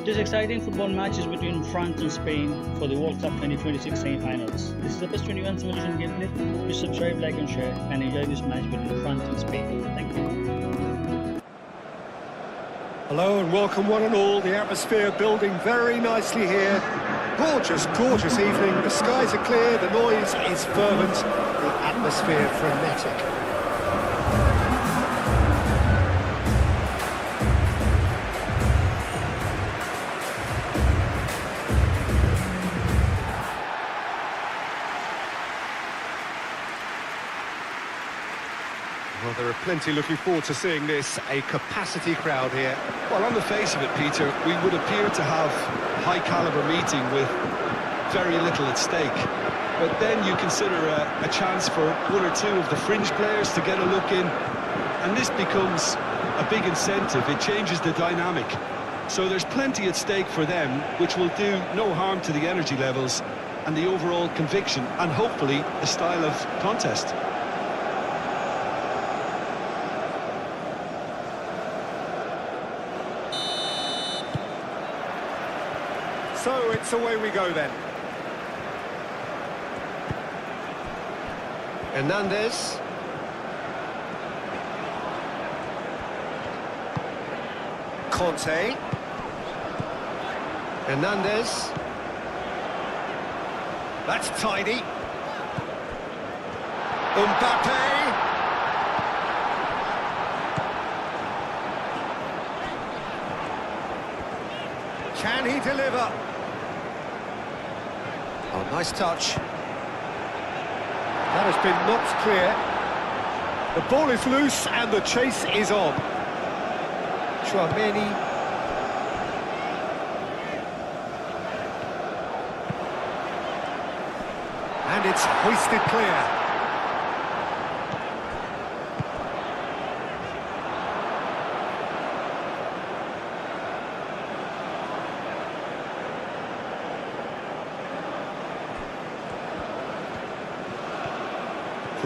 This exciting football match is between France and Spain for the World Cup 2026 semi-finals. This is the PES 21 simulation gameplay. Please subscribe, like and share and enjoy this match between France and Spain. Thank you. Hello and welcome one and all. The atmosphere building very nicely here. Gorgeous, gorgeous evening. The skies are clear, the noise is fervent, the atmosphere frenetic. Well, there are plenty looking forward to seeing this, a capacity crowd here. Well, on the face of it, Peter, we would appear to have a high-caliber meeting with very little at stake. But then you consider a chance for one or two of the fringe players to get a look in, and this becomes a big incentive. It changes the dynamic. So there's plenty at stake for them, which will do no harm to the energy levels and the overall conviction, and hopefully the style of contest. So it's away we go then. Hernandez. Conte. Hernandez. That's tidy. Mbappe. Can he deliver? Oh, nice touch. That has been knocked clear. The ball is loose and the chase is on. Chouameni. And it's hoisted clear.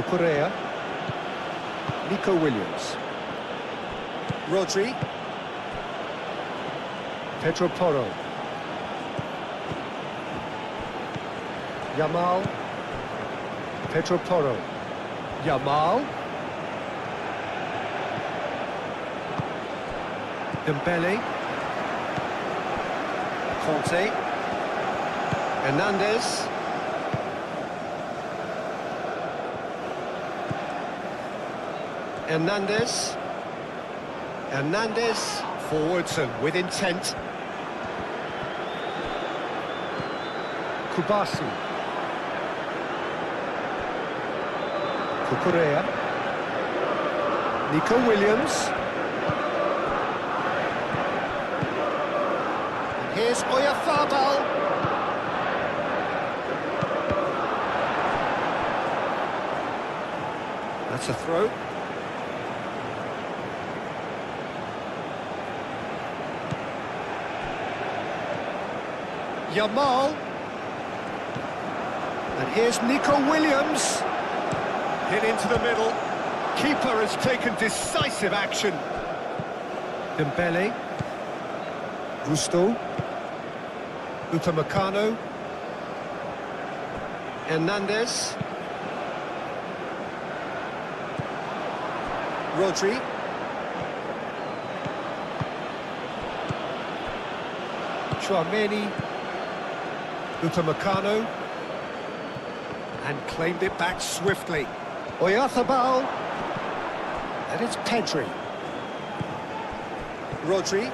Correa, Nico Williams, Rodri, Pedro Porro, Yamal, Pedro Porro, Yamal, Dembele, Conte, Hernandez. Hernandez. Hernandez. Forwards and with intent. Kubasi. Correa. Nico Williams. And here's Oyarzabal. That's a throw. Yamal. And here's Nico Williams. Hit into the middle. Keeper has taken decisive action. Dembele. Gusto. Upamecano. Hernandez. Rodri. Chouameni. Upamecano. And claimed it back swiftly. Oyarzabal. And it's Pedri. Rodri.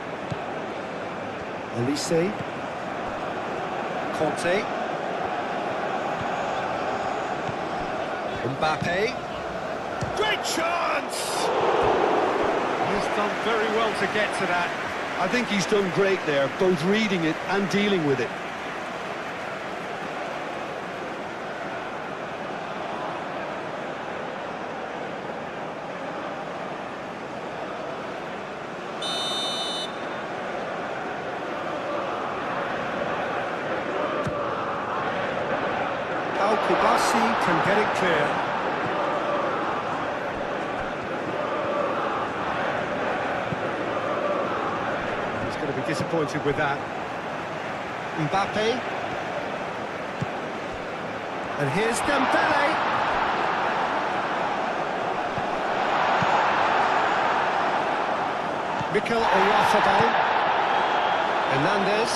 Elise. Conte. Mbappe. Great chance! He's done very well to get to that. I think he's done great there, both reading it and dealing with it. Kubasi can get it clear. He's going to be disappointed with that. Mbappe. And here's Dembele. Mikel Oyarzabal. Hernandez.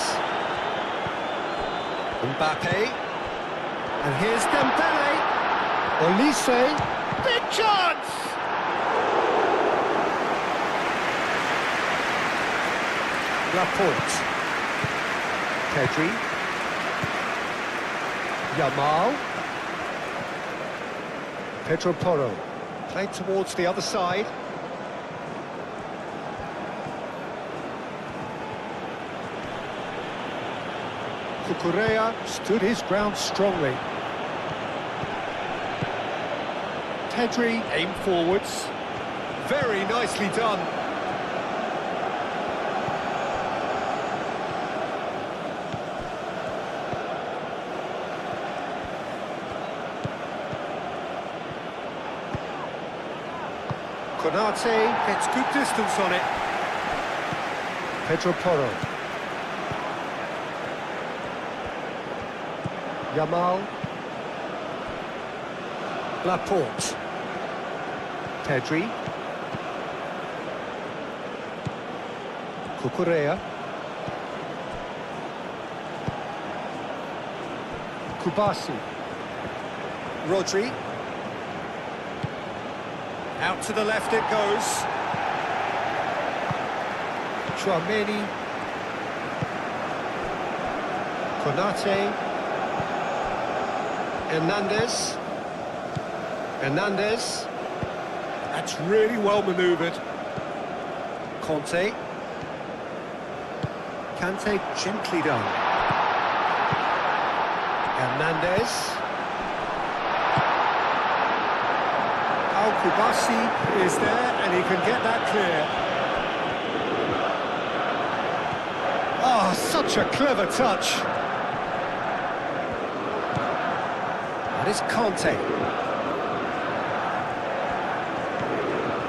Mbappe. And here's Dembele. Olise. Big chance! Laporte. Pedri. Yamal. Pedro Porro. Played towards the other side. Cucurella stood his ground strongly. Pedri aimed forwards. Very nicely done. Konate gets good distance on it. Pedro Porro. Yamal. Laporte. Pedri. Cucurella. Kubasi. Rodri. Out to the left it goes. Tchouaméni. Konate. Hernandez. Hernandez. That's really well manoeuvred. Conte. Kante gently done. Hernandez. Kubasi is there and he can get that clear. Oh, such a clever touch. That is Conte.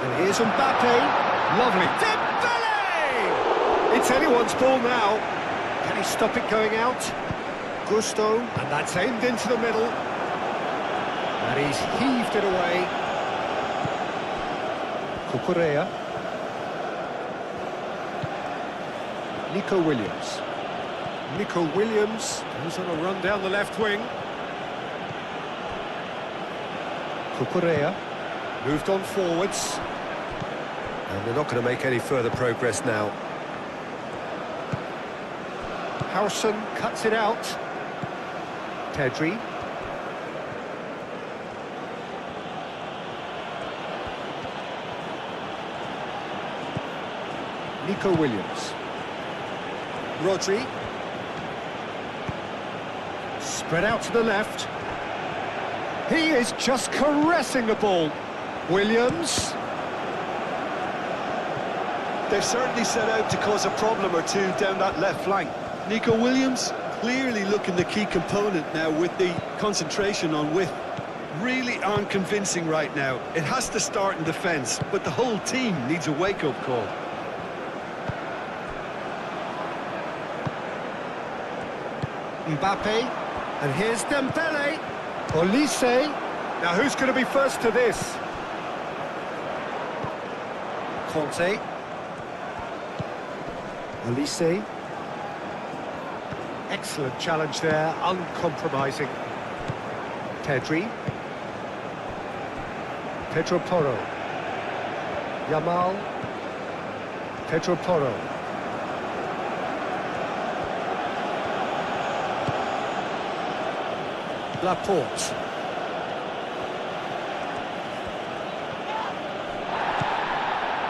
And here's Mbappe. Lovely. Dembele! It's anyone's ball now. Can he stop it going out? Gusto. And that's aimed into the middle. And he's heaved it away. Cucurella. Nico Williams. Nico Williams goes on a run down the left wing. Cucurella moved on forwards. And they're not going to make any further progress now. Howson cuts it out. Pedri. Nico Williams. Rodri. Spread out to the left. He is just caressing the ball. Williams. They've certainly set out to cause a problem or two down that left flank. Nico Williams clearly looking the key component now with the concentration on width. Really aren't convincing right now. It has to start in defence, but the whole team needs a wake-up call. Mbappe, and here's Dembele. Olise. Now who's going to be first to this? Conte. Olise. Excellent challenge there, uncompromising. Pedri. Pedro Porro. Yamal. Pedro Porro. Laporte.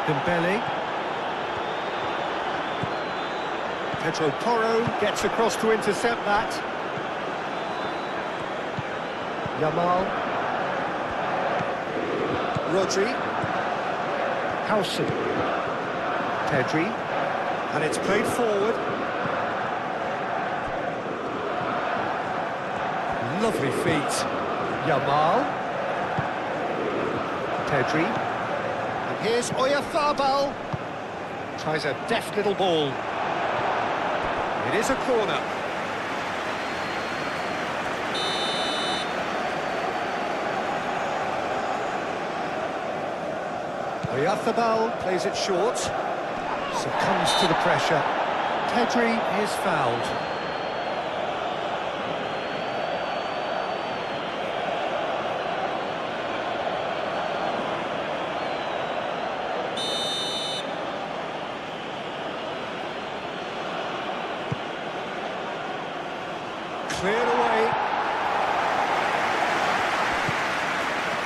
Dembele. Pedro Porro gets across to intercept that. Yamal. Rodri. Howson. Pedri. And it's played forward. Lovely feet. Yamal. Pedri. And here's Oyarzabal. Tries a deft little ball. It is a corner. Oyarzabal plays it short. Succumbs to the pressure. Pedri is fouled. Cleared away.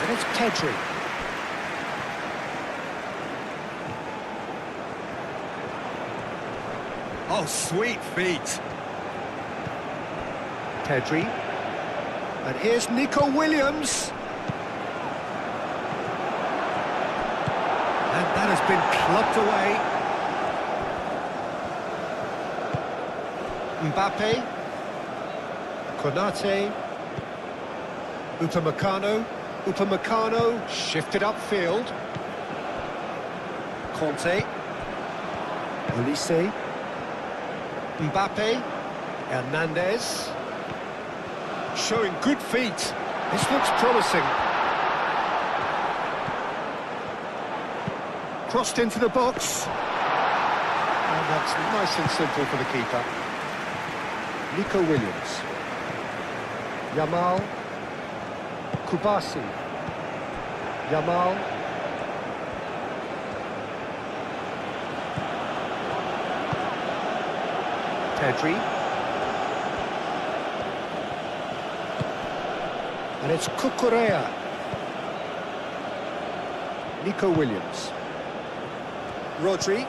And it's Pedri. Oh, sweet feet. Pedri. And here's Nico Williams. And that has been clubbed away. Mbappe. Konate. Upamecano shifted upfield. Conte. Olise. Mbappe. Hernandez. Showing good feet. This looks promising. Crossed into the box. And that's nice and simple for the keeper. Nico Williams. Yamal. Kubasi. Yamal. Pedri. And it's Cucurella. Nico Williams. Rodri.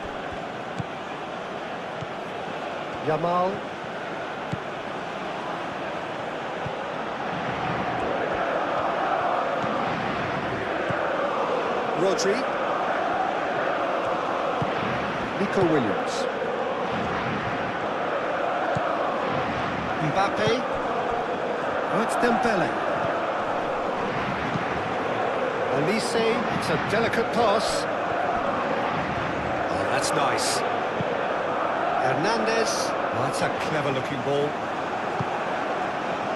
Yamal. Rodri. Nico Williams. Mbappe. Oh, it's Dembele. Olise, it's a delicate pass. Oh, that's nice. Hernandez. Oh, that's a clever-looking ball.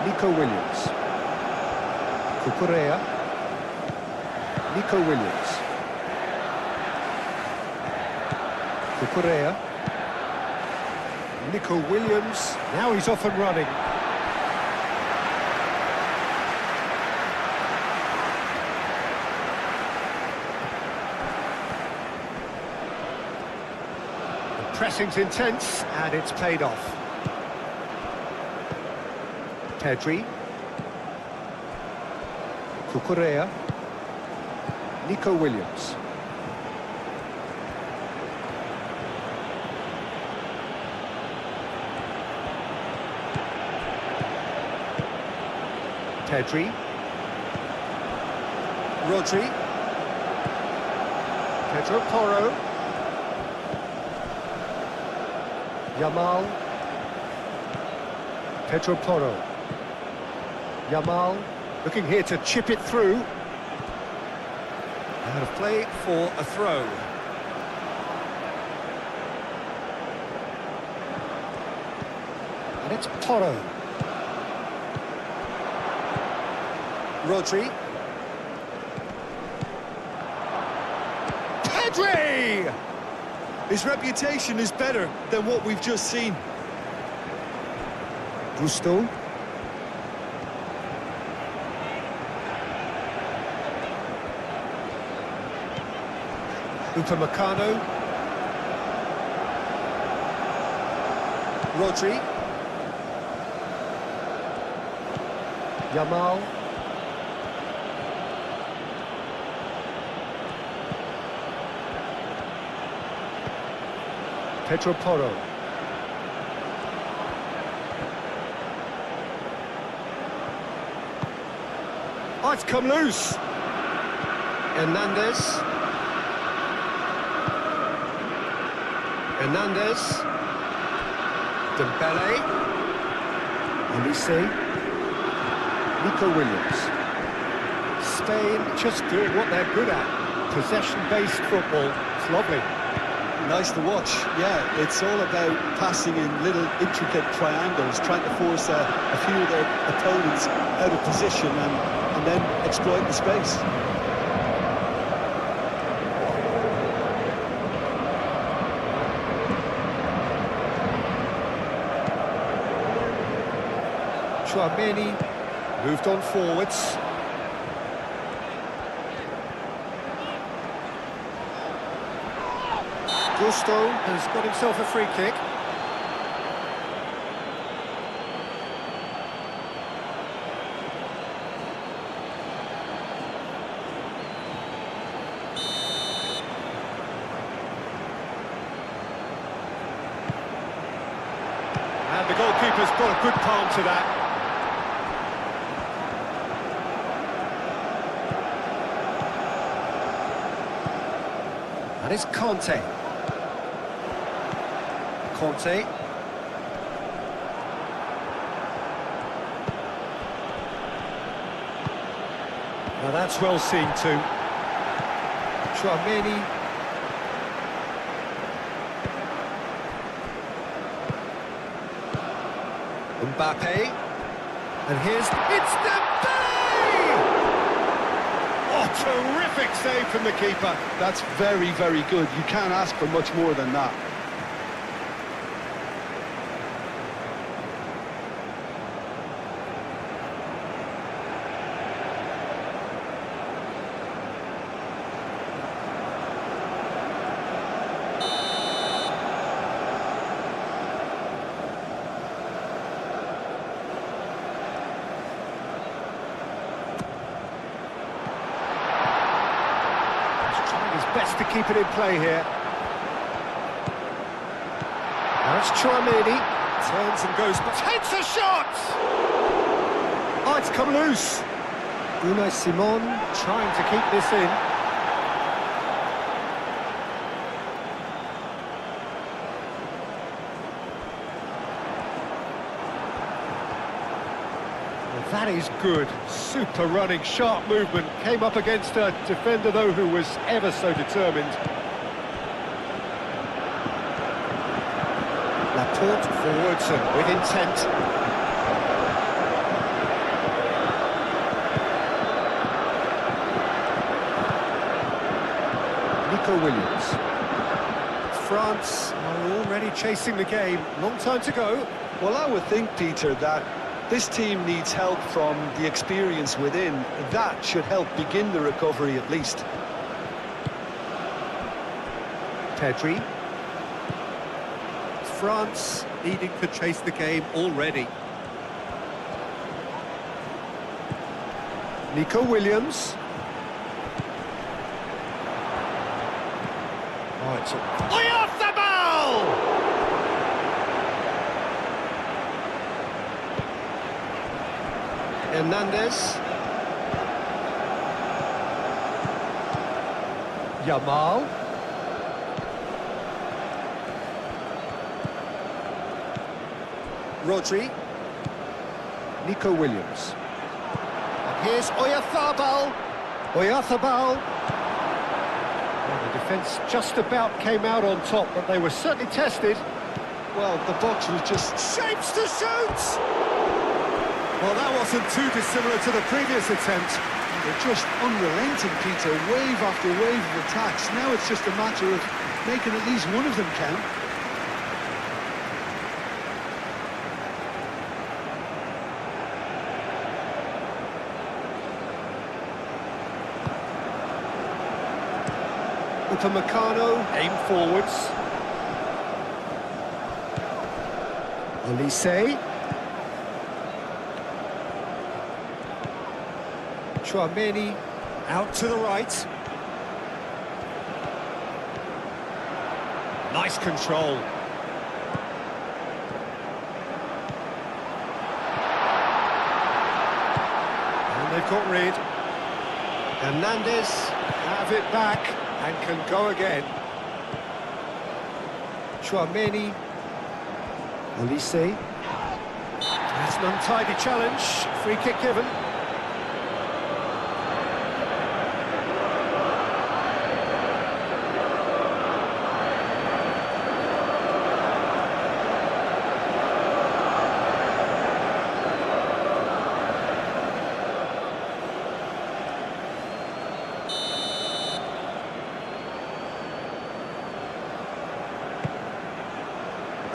Nico Williams. Cucurella. Nico Williams. Cucurella. Nico Williams. Now he's off and running. The pressing's intense and it's paid off. Pedri. Cucurella. Nico Williams. Pedri. Rodri. Pedro Porro. Yamal. Pedro Porro. Yamal looking here to chip it through. Out of play for a throw. And it's Porro. Rodri. Pedri! His reputation is better than what we've just seen. Gusto. Upamecano. Rodri. Yamal. Pedro Porro. Oh, it's come loose. Hernandez. Hernandez. Dembele. Olise. Nico Williams. Spain just doing what they're good at. Possession-based football. It's lovely. Nice to watch, yeah. It's all about passing in little intricate triangles, trying to force a few of their opponents out of position and then exploit the space. Tchouaméni moved on forwards. Gusto has got himself a free kick. And the goalkeeper's got a good palm to that. And it's Conte. Conte. Now that's well seen too. Tchouaméni. Mbappe. And here's... It's Mbappe! Oh, terrific save from the keeper. That's very, very good. You can't ask for much more than that. Best to keep it in play here. Now it's Tchouaméni. Turns and goes, but takes a shot! Oh, it's come loose. Unai Simon trying to keep this in. Well, that is good. Super running, sharp movement. Came up against a defender, though, who was ever so determined. Laporte forwards and with intent. Nico Williams. France are already chasing the game. Long time to go. Well, I would think, Peter, that this team needs help from the experience within. That should help begin the recovery at least. Pedri. France needing to chase the game already. Nico Williams. Oh, it's off the ball! Hernandez. Yamal. Rodri. Nico Williams. And here's Oyarzabal. Oyarzabal. Well, the defence just about came out on top, but they were certainly tested. Well, the box was just... Shapes to shoot! Well, that wasn't too dissimilar to the previous attempt. They're just unrelenting, Peter. Wave after wave of attacks. Now it's just a matter of making at least one of them count. Upamecano, aim forwards. Olise. Tchouaméni out to the right. Nice control. And they've got rid. Hernandez have it back and can go again. Tchouaméni. Olise. That's an untidy challenge. Free kick given.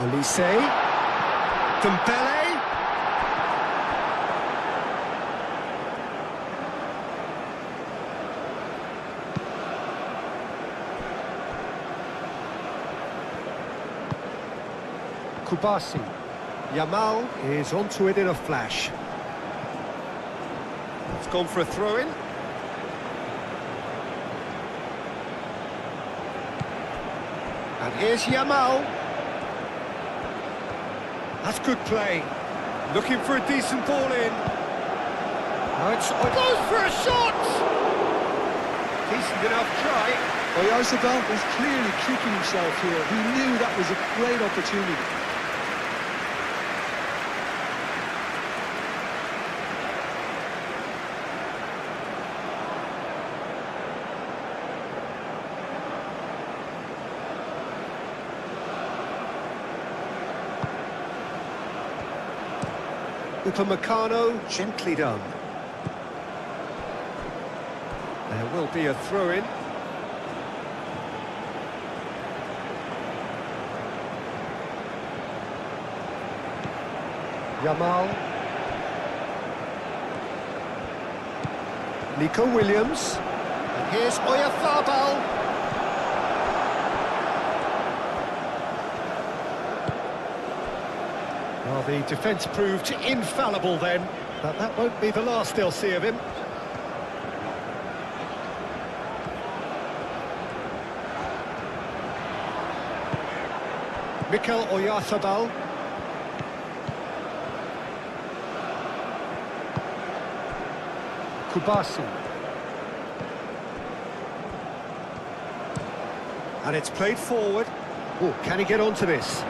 Olise. Dembele. Kubasi. Yamal is onto it in a flash. It's gone for a throw-in. And here's Yamal. That's good play. Looking for a decent ball in. Goes for a shot! Decent enough try. Oyarzabal was clearly kicking himself here. He knew that was a great opportunity. Upamecano, gently done. There will be a throw-in. Yamal. Nico Williams. And here's Oyarzabal. Well, the defence proved infallible then, but that won't be the last they'll see of him. Mikel Oyarzabal. Kubasi. And it's played forward. Oh, can he get onto this?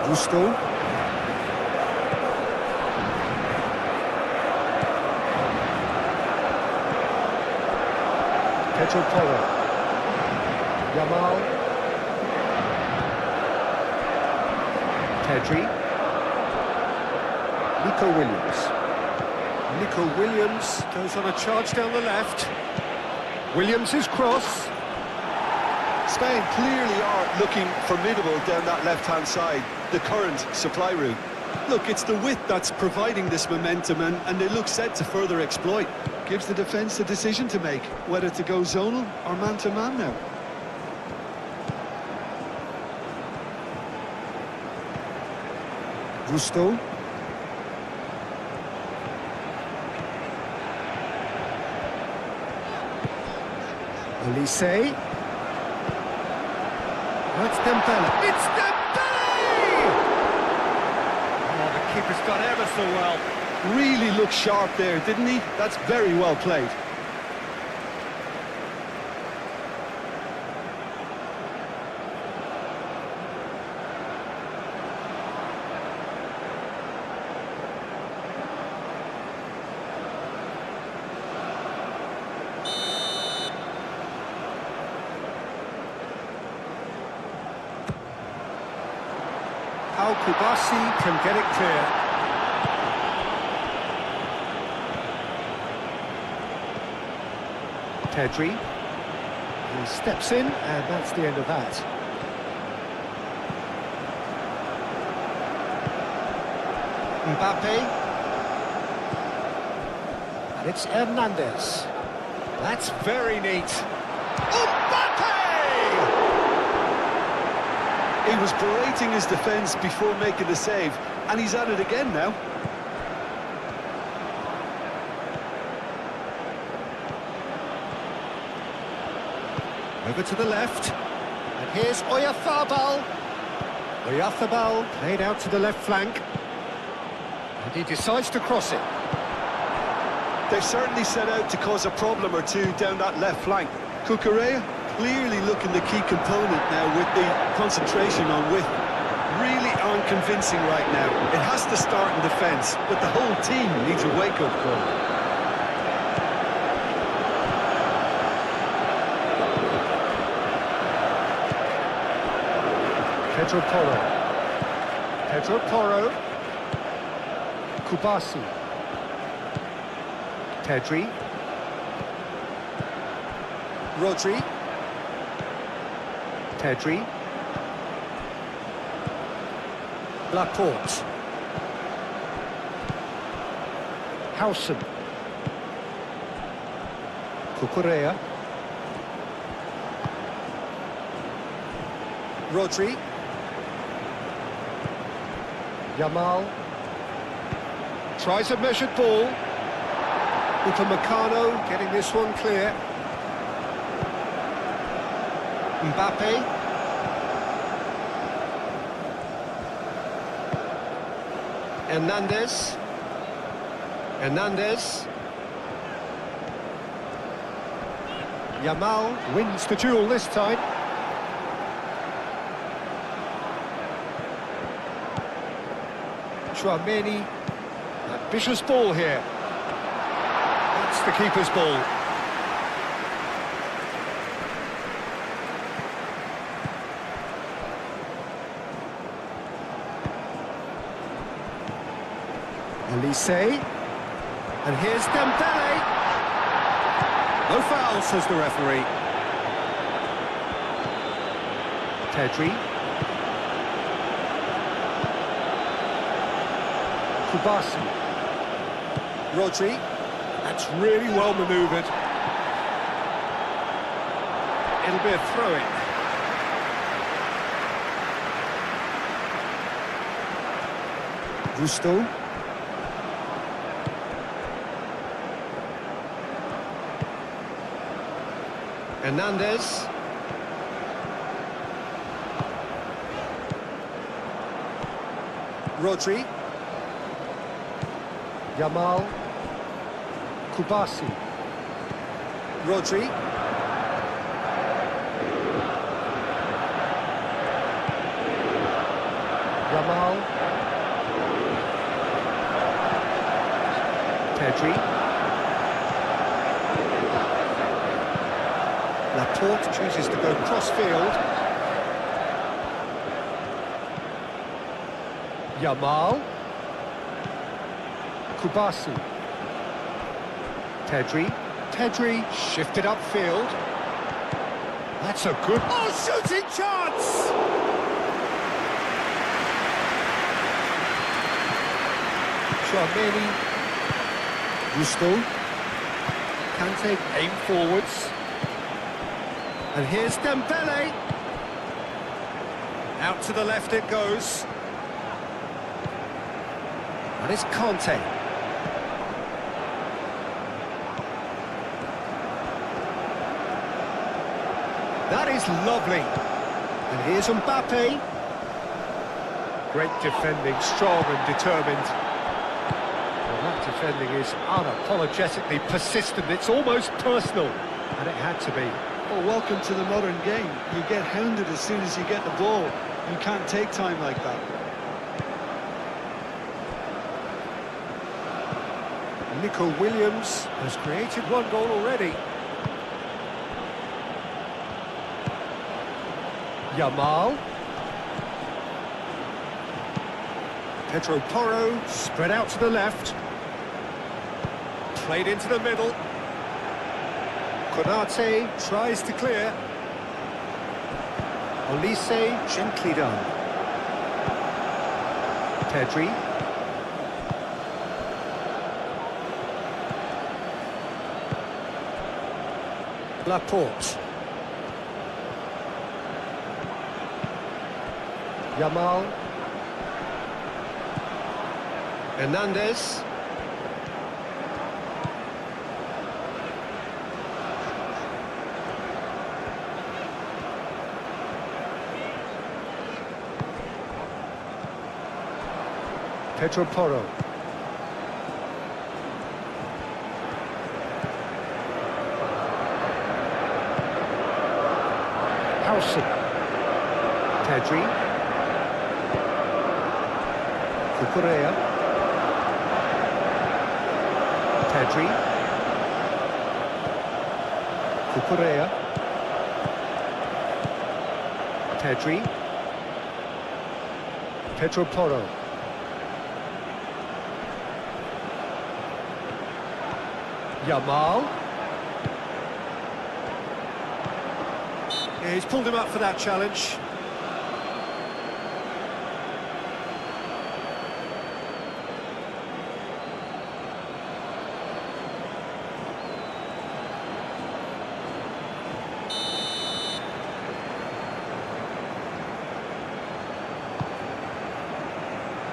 Gusto. Pedro Porro. Yamal. Pedri. Nico Williams. Nico Williams goes on a charge down the left. Williams' cross. Spain clearly are looking formidable down that left-hand side, the current supply route. Look, it's the width that's providing this momentum, and they look set to further exploit. Gives the defence the decision to make, whether to go zonal or man-to-man now. Gusto. Olise. That's Dembele. It's Dembele! Oh, the keeper's done ever so well. Really looked sharp there, didn't he? That's very well played. How Kubasi can get it clear. Pedri. He steps in, and that's the end of that. Mbappe. And it's Hernandez. That's very neat. He was berating his defence before making the save, and he's at it again now. Over to the left, and here's Oyarzabal. Oyarzabal played out to the left flank, and he decides to cross it. They've certainly set out to cause a problem or two down that left flank. Cucurella clearly looking the key component now with the concentration on width. Really aren't convincing right now. It has to start in defence, but the whole team needs a wake-up call. Pedro Porro. Pedro Porro. Kubasi. Rodri. Pedri. Laporte. Howson. Cucurella. Rodri. Yamal. Tries a measured ball. Upamecano getting this one clear. Mbappe. Hernandez. Yamal wins the duel this time. Chouameni. Ambitious ball here. That's the keeper's ball. Elise. And here's Dembele. No foul, says the referee. Pedri. Kubasi. Rodri. That's really well manoeuvred. It'll be a throw-in. Gusto. Hernandez. Rodri. Yamal. Kubasi. Rodri. Yamal. Pedri. Laporte chooses to go cross-field. Yamal. Kubasi. Pedri shifted upfield. That's a good... Oh, shooting chance! Chouameni. Gusto. Kante aim forwards. And here's Dembele. Out to the left it goes. And it's Conte. That is lovely. And here's Mbappe. Great defending, strong and determined. Well, that defending is unapologetically persistent. It's almost personal. And it had to be. Well, welcome to the modern game. You get hounded as soon as you get the ball. You can't take time like that. Nico Williams has created one goal already. Yamal. Pedro Porro spread out to the left. Played into the middle. Konate tries to clear. Olise gently done. Pedri. Laporte. Yamal. Hernandez. Pedro Porro. Howson. Pedri. Cucurella. Pedri. Cucurella. Pedri. Pedro Porro. Yamal. Yeah, he's pulled him up for that challenge.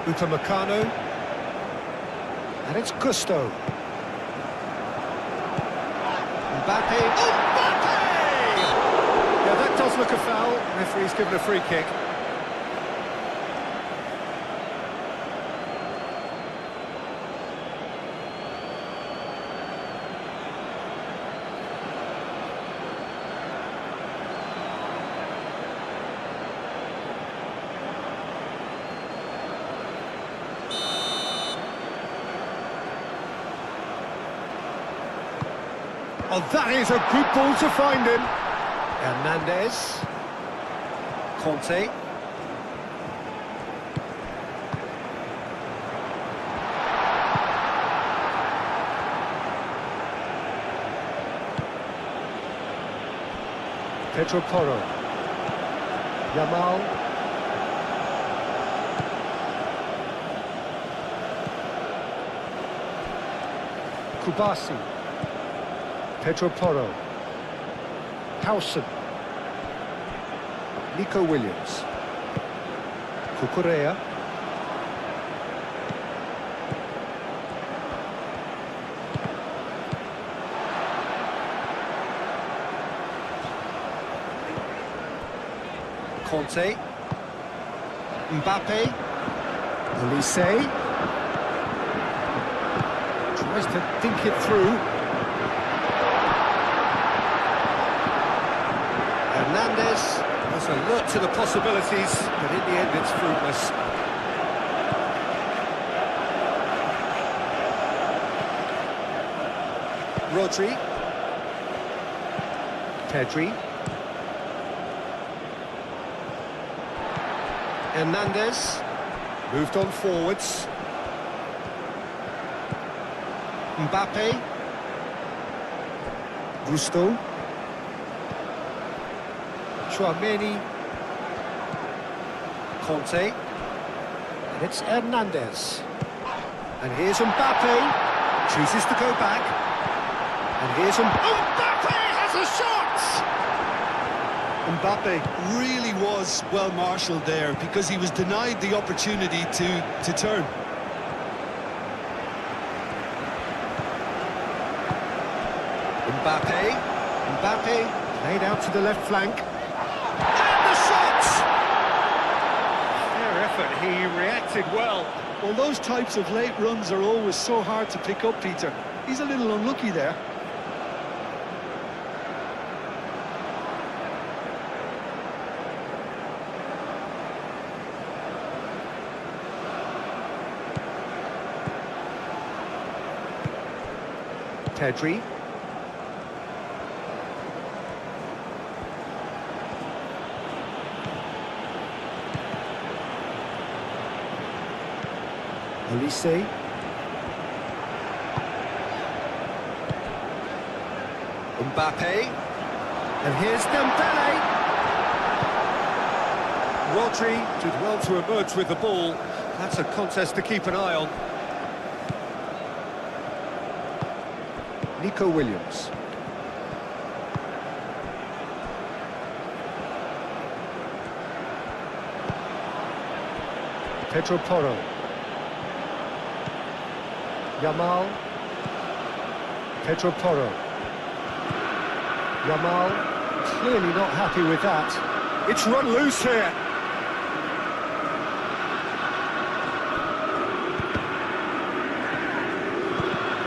Upamecano, and it's Gusto. Mbappe. Oh, Mbappe! Yeah, that does look a foul. Referee's given a free kick. Oh, that is a good ball to find him. Hernandez. Conte. Pedro Porro. Yamal. Kubasi. Pedro Porro. Howson. Nico Williams. Cucurella. Conte. Mbappe. Olise. Tries to think it through. Hernandez has a look to the possibilities, but in the end it's fruitless. Rodri. Pedri. Hernandez. Moved on forwards. Mbappe. Gusto. Chouameni. Conte. And it's Hernandez. And here's Mbappe. Chooses to go back. And here's Mbappe has a shot! Mbappe really was well marshalled there because he was denied the opportunity to turn. Mbappe played out to the left flank. And the shot! Fair effort, he reacted well. Well, those types of late runs are always so hard to pick up, Peter. He's a little unlucky there. Pedri. Olise. Mbappe. And here's Dembele. Rodri did well to emerge with the ball. That's a contest to keep an eye on. Nico Williams. Pedro Porro. Yamal. Pedro Porro. Yamal clearly not happy with that. It's run loose here.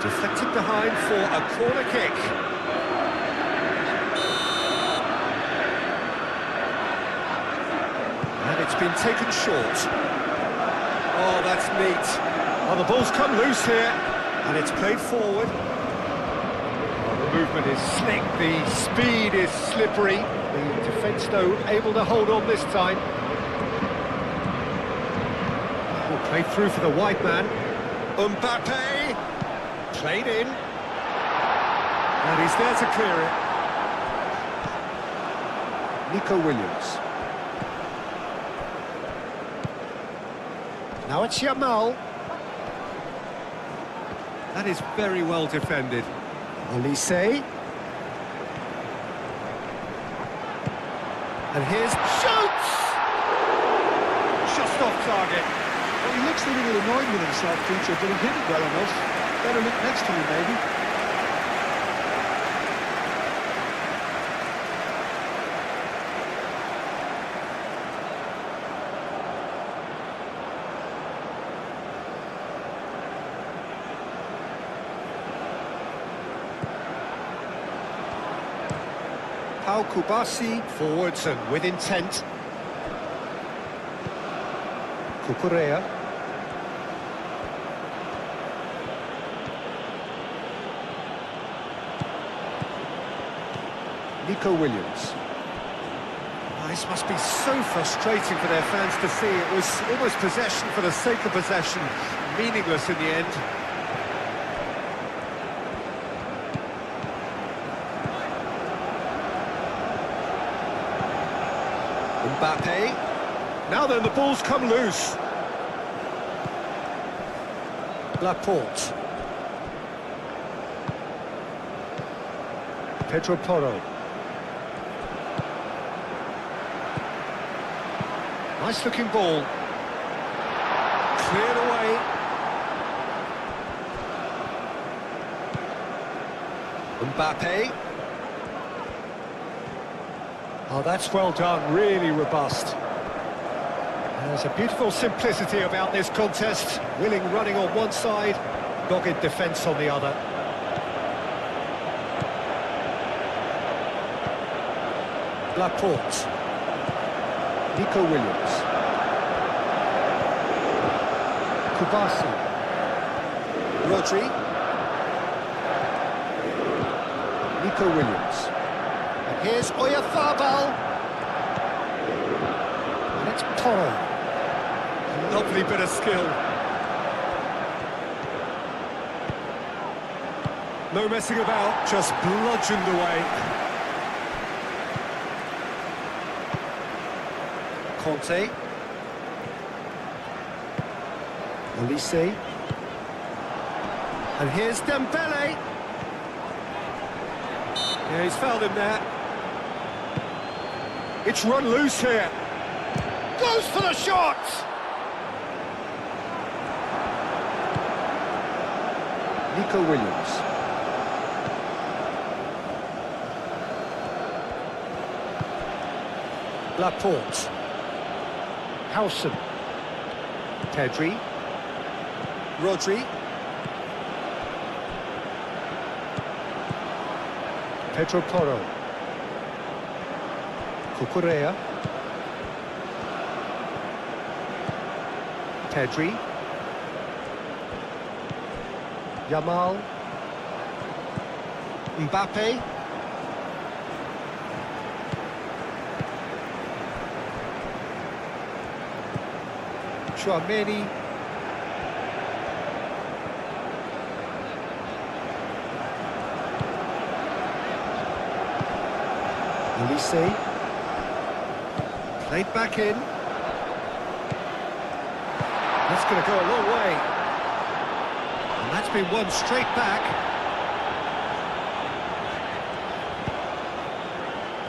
Deflected behind for a corner kick. And it's been taken short. Oh, that's neat. Oh, the ball's come loose here. And it's played forward. Oh, the movement is slick, the speed is slippery. The defence, though, able to hold on this time. Oh, played through for the wide man. Mbappe. Played in. And he's there to clear it. Nico Williams. Now it's Yamal. That is very well defended. Olise. And here's shoots! Just off target. Well, he looks a little annoyed with himself, Peter, but he hit it well enough. Better look next time, maybe. Pau Kubasi forwards and with intent. Cucurella. Nico Williams. Oh, this must be so frustrating for their fans to see. It was almost possession for the sake of possession, meaningless in the end. Mbappe. Now then, the ball's come loose. Laporte. Pedro Porro. Nice looking ball. Cleared away. Mbappe. Oh, that's well done, really robust. There's a beautiful simplicity about this contest. Willing running on one side, dogged defence on the other. Laporte. Nico Williams. Kubasi. Rodri. Nico Williams. And here's Oyarzabal. And it's Porro. Lovely bit of skill. No messing about, just bludgeoned away. Conte. Olise. And here's Dembele. Yeah, he's fouled him there. It's run loose here. Goes for the shot! Nico Williams. Laporte. Howson. Pedri. Rodri. Pedro Porro. Cucurella. Pedri. Yamal. Mbappe. Chouameni. Olise. Played back in. That's going to go a long way. And that's been won straight back.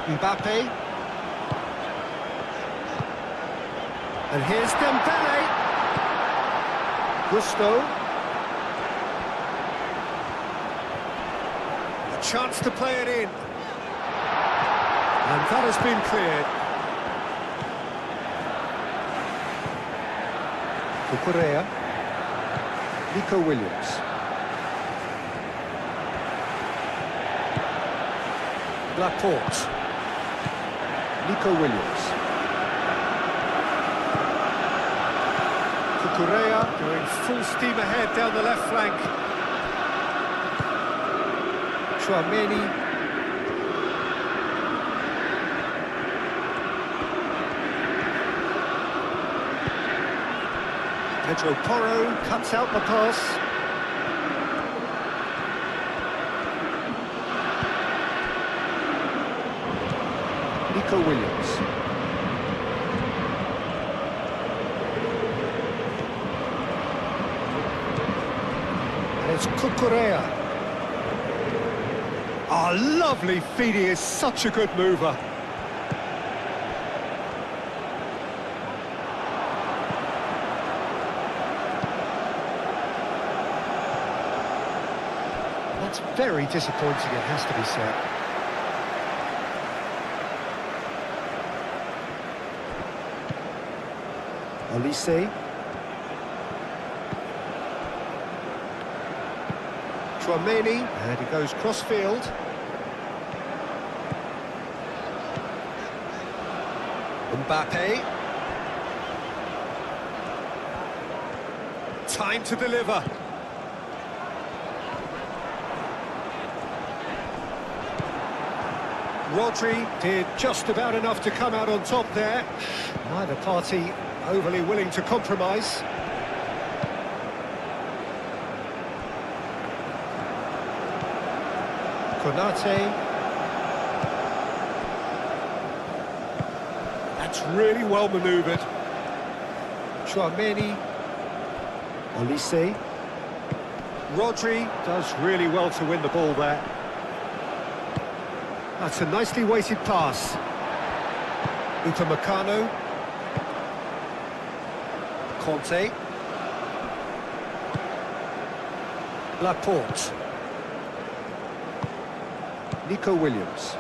Mbappe. And here's Dembele. Gusto. A chance to play it in. And that has been cleared. Cucurella. Nico Williams. Laporte. Nico Williams. Cucurella going full steam ahead down the left flank. Chouameni. Pedro Porro cuts out the pass. Nico Williams. And it's Cucurella. Oh, lovely feed, he is such a good mover. That's very disappointing, it has to be said. Olise. Chouameni, and he goes cross-field. Mbappe. Time to deliver. Rodri did just about enough to come out on top there. Neither party overly willing to compromise. Konate. That's really well manoeuvred. Chouameni. Olise. Rodri does really well to win the ball there. That's a nicely weighted pass. Upamecano. Conte. Laporte. Nico Williams.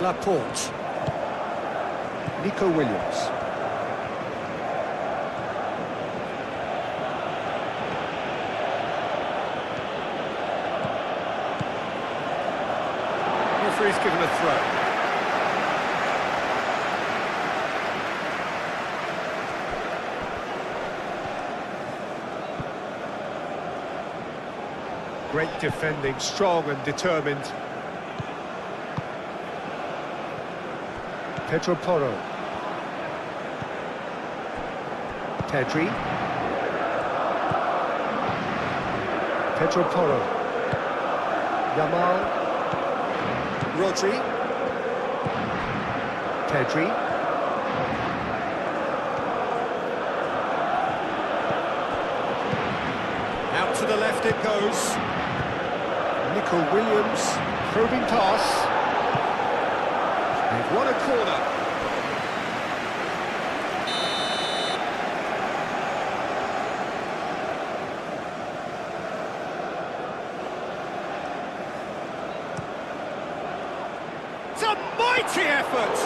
Laporte. Nico Williams. Referee's given a throw. Great defending, strong and determined. Pedro Porro. Pedri. Pedro Porro. Yamal. Rodri. Pedri. Out to the left it goes. Nico Williams, probing pass. They've won a corner. It's a mighty effort!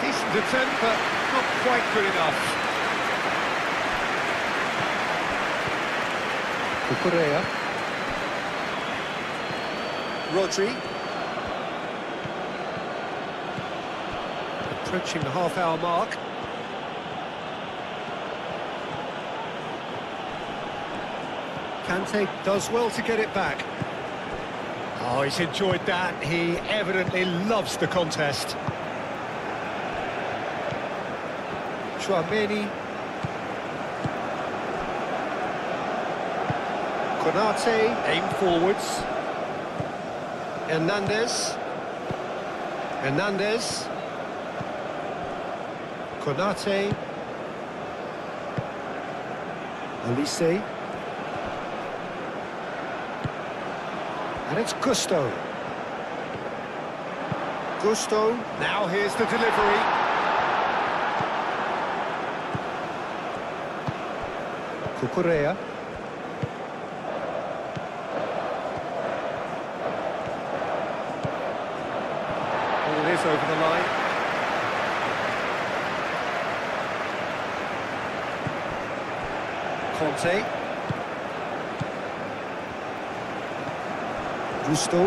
Decent attempt, but not quite good enough. Cucurella. Rodri. Approaching the half-hour mark. Kante does well to get it back. Oh, he's enjoyed that. He evidently loves the contest. Chouameni. Konate aimed forwards. Hernandez. Hernandez. Konate. Olise. And it's Gusto. Gusto. Now here's the delivery. Cucurella. Ball is over the line. Conte. Gusto.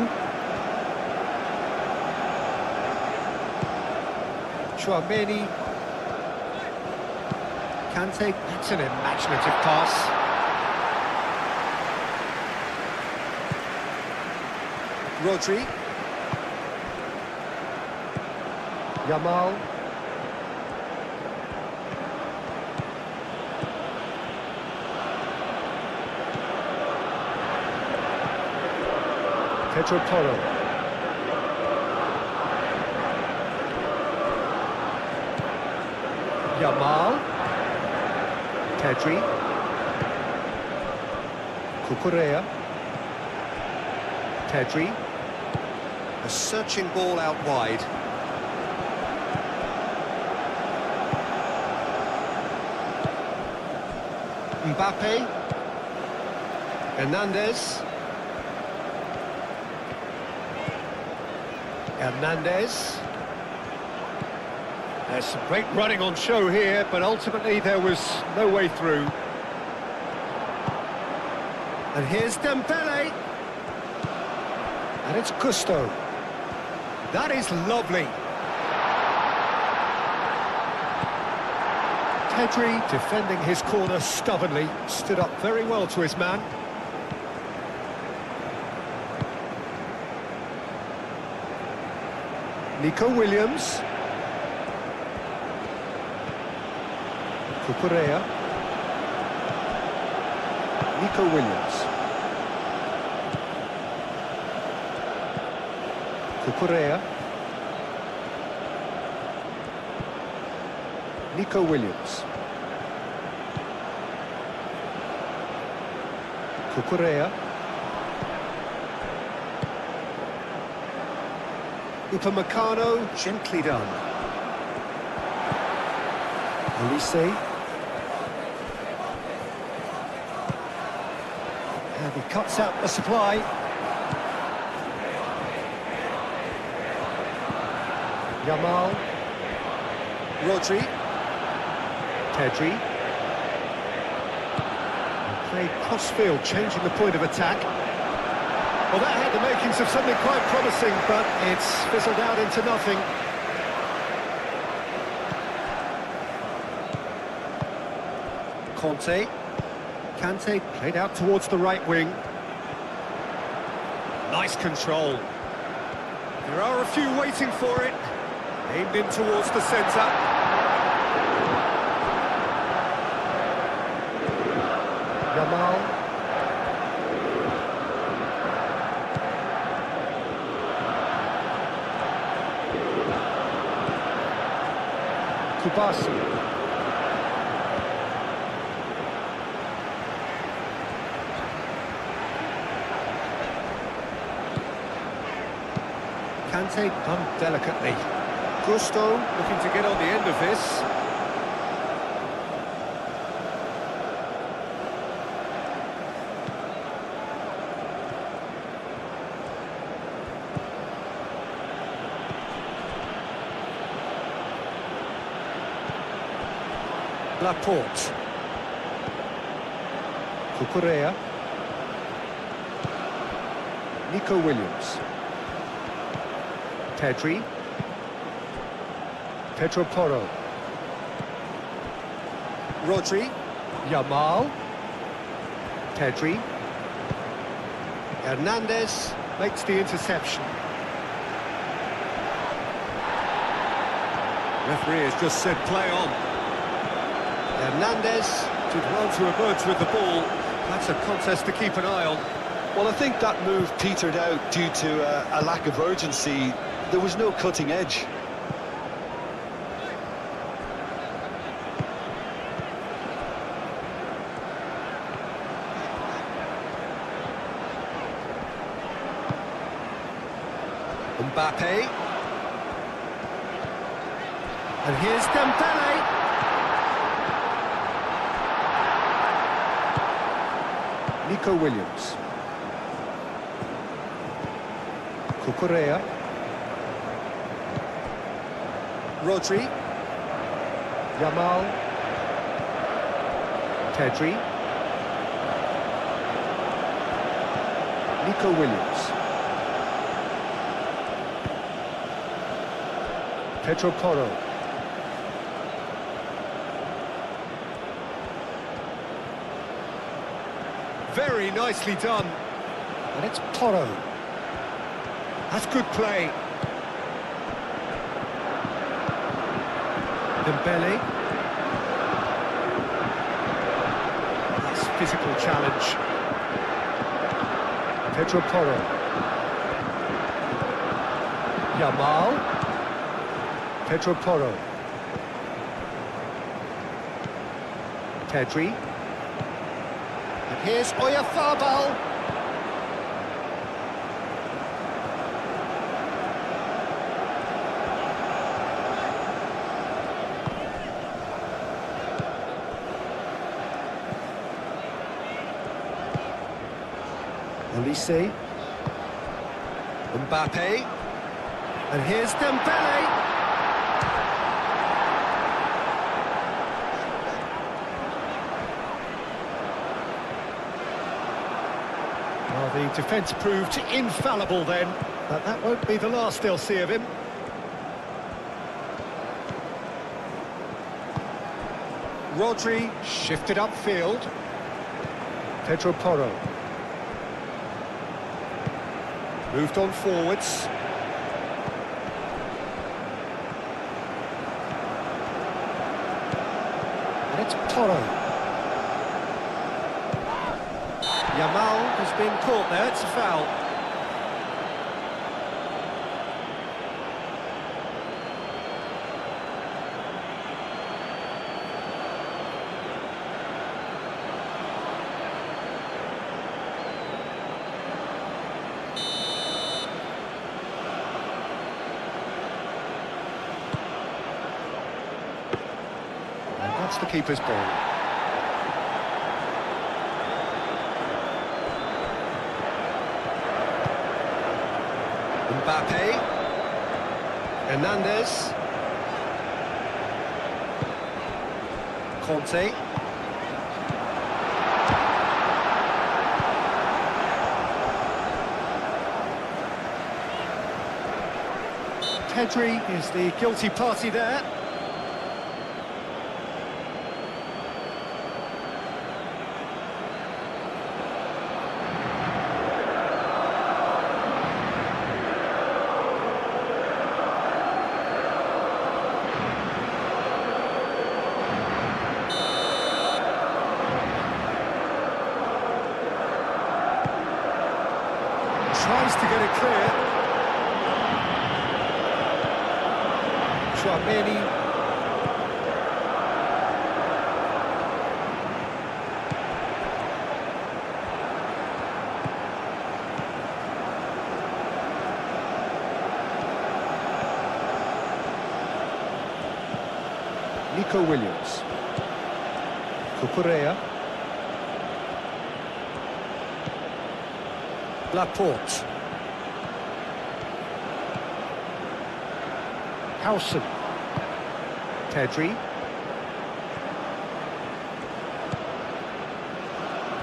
Chouameni. Kante. That's an imaginative pass. Rodri. Yamal. Pedro Porro. Yamal. Pedri. Cucurella. Pedri. A searching ball out wide. Mbappe. Hernandez. Hernandez. There's some great running on show here, but ultimately there was no way through. And here's Dembele. And it's Gusto. That is lovely. Pedri, defending his corner stubbornly, stood up very well to his man. Nico Williams. Cucurella. Nico Williams. Cucurella. Nico Williams. Cucurella. Upamecano, gently done. Olise. And he cuts out the supply. Yamal. Rodri. Pedri. Played cross-field, changing the point of attack. Well, that had the makings of something quite promising, but it's fizzled out into nothing. Kante played out towards the right wing. Nice control. There are a few waiting for it. Aimed in towards the centre. Yamal. Kubasi. Kante done delicately. Gusto looking to get on the end of this. Laporte. Cucurella. Nico Williams. Pedri. Pedro Porro. Rodri. Yamal. Pedri. Hernandez makes the interception. Referee has just said play on. Hernandez did well to emerge with the ball. That's a contest to keep an eye on. Well, I think that move petered out due to a lack of urgency. There was no cutting edge. Mbappe. And here's Dembele. Nico Williams. Cucurella. Rodri. Yamal. Pedri. Nico Williams. Pedro Porro. Very nicely done. And it's Porro. That's good play. Dembele. That's physical challenge. Pedro Porro. Yamal. Pedro Porro. Pedri. And here's Oyarzabal. Olise. Mbappe. And here's Dembele. Well, the defence proved infallible then, but that won't be the last they'll see of him. Rodri shifted upfield. Pedro Porro. Moved on forwards. And it's Porro. Yamal has been caught there, it's a foul. And that's the keeper's ball. Mbappe. Hernandez. Conte. Pedri is the guilty party there. Tries to get it clear. Chouameni. Nico Williams. Cucurella. Laporte. Howson. Pedri.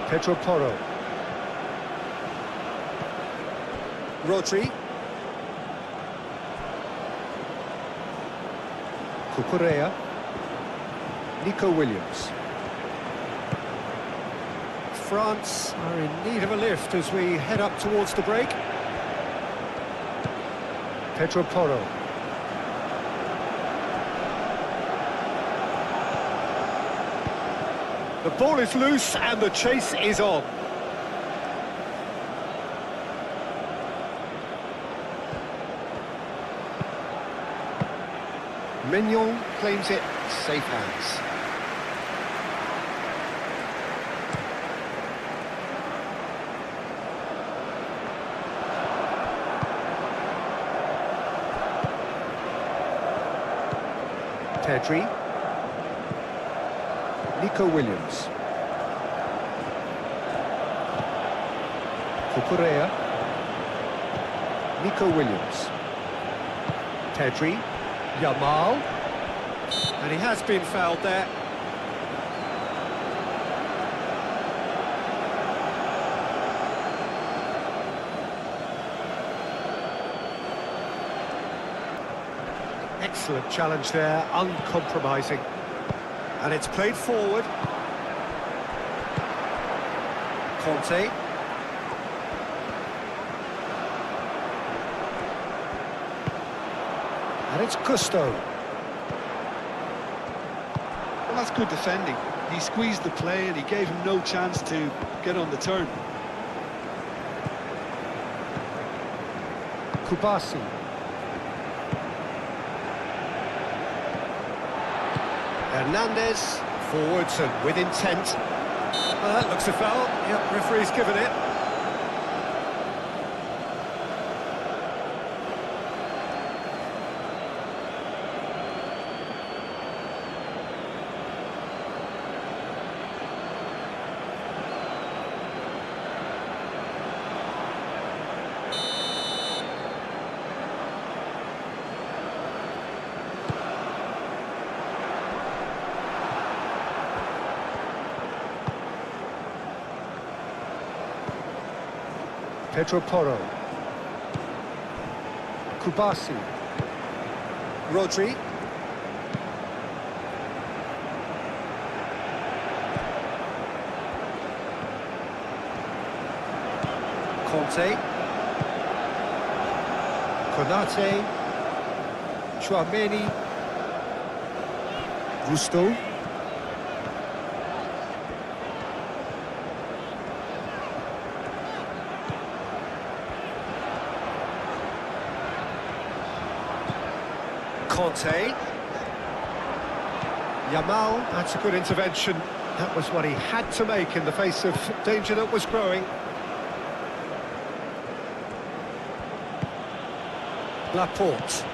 Pedro Porro. Rodri. Cucurella. Nico Williams. France are in need of a lift as we head up towards the break. Pedro Porro. The ball is loose and the chase is on. Mignon claims it, safe hands. Pedri. Nico Williams. Cucurella. Nico Williams. Pedri. Yamal. And he has been fouled there. Excellent challenge there, uncompromising. And it's played forward. Conte. And it's Gusto. Well, that's good defending. He squeezed the play and he gave him no chance to get on the turn. Kubasi. Hernandez Forwards and with intent. Well, that looks a foul. Yep, referee's given it. Pedro Porro. Kubasi. Rodri. Conte. Konate. Chouameni. Gusto. Conte. Yamal, that's a good intervention. That was what he had to make in the face of danger that was growing. Laporte.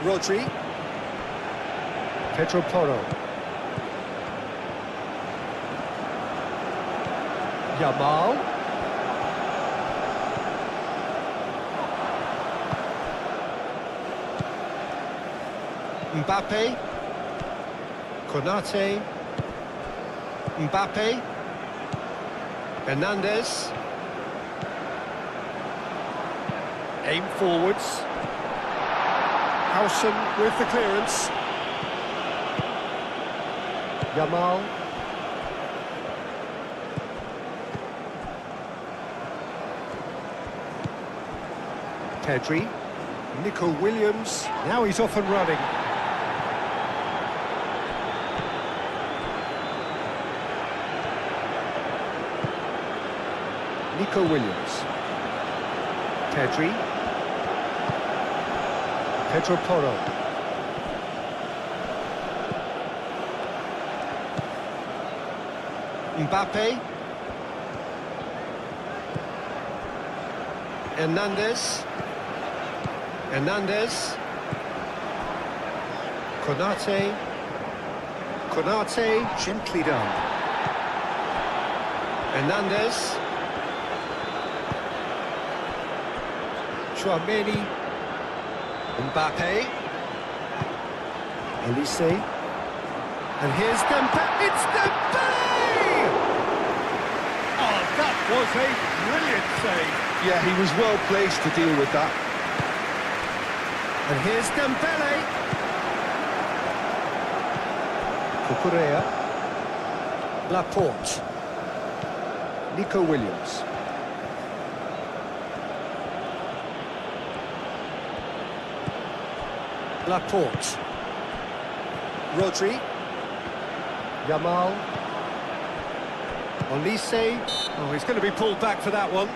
Rodri. Pedro Porro. Yamal. Mbappe. Konate. Mbappe. Hernandez. Aim forwards. Howson with the clearance. Yamal. Pedri. Nico Williams. Now he's off and running. Nico Williams. Pedri. Pedro Porro. Mbappe. Hernandez. Hernandez. Konate. Konate, gently done. Hernandez. Chouameni. Mbappe. Elise. And here's Dembele. It's Dembele! Oh, that was a brilliant save. Yeah, he was well placed to deal with that. And here's Dembele. Cucurella. Laporte. Nico Williams. Laporte. Rodri. Yamal. Olise. Oh, he's going to be pulled back for that one.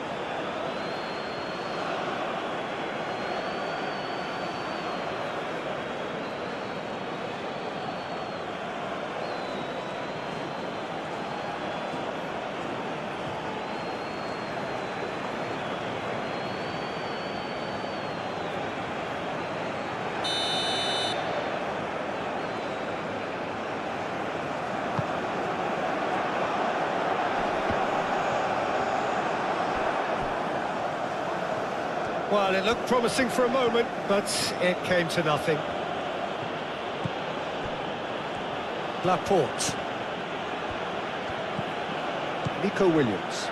Well, it looked promising for a moment, but it came to nothing. Laporte. Nico Williams.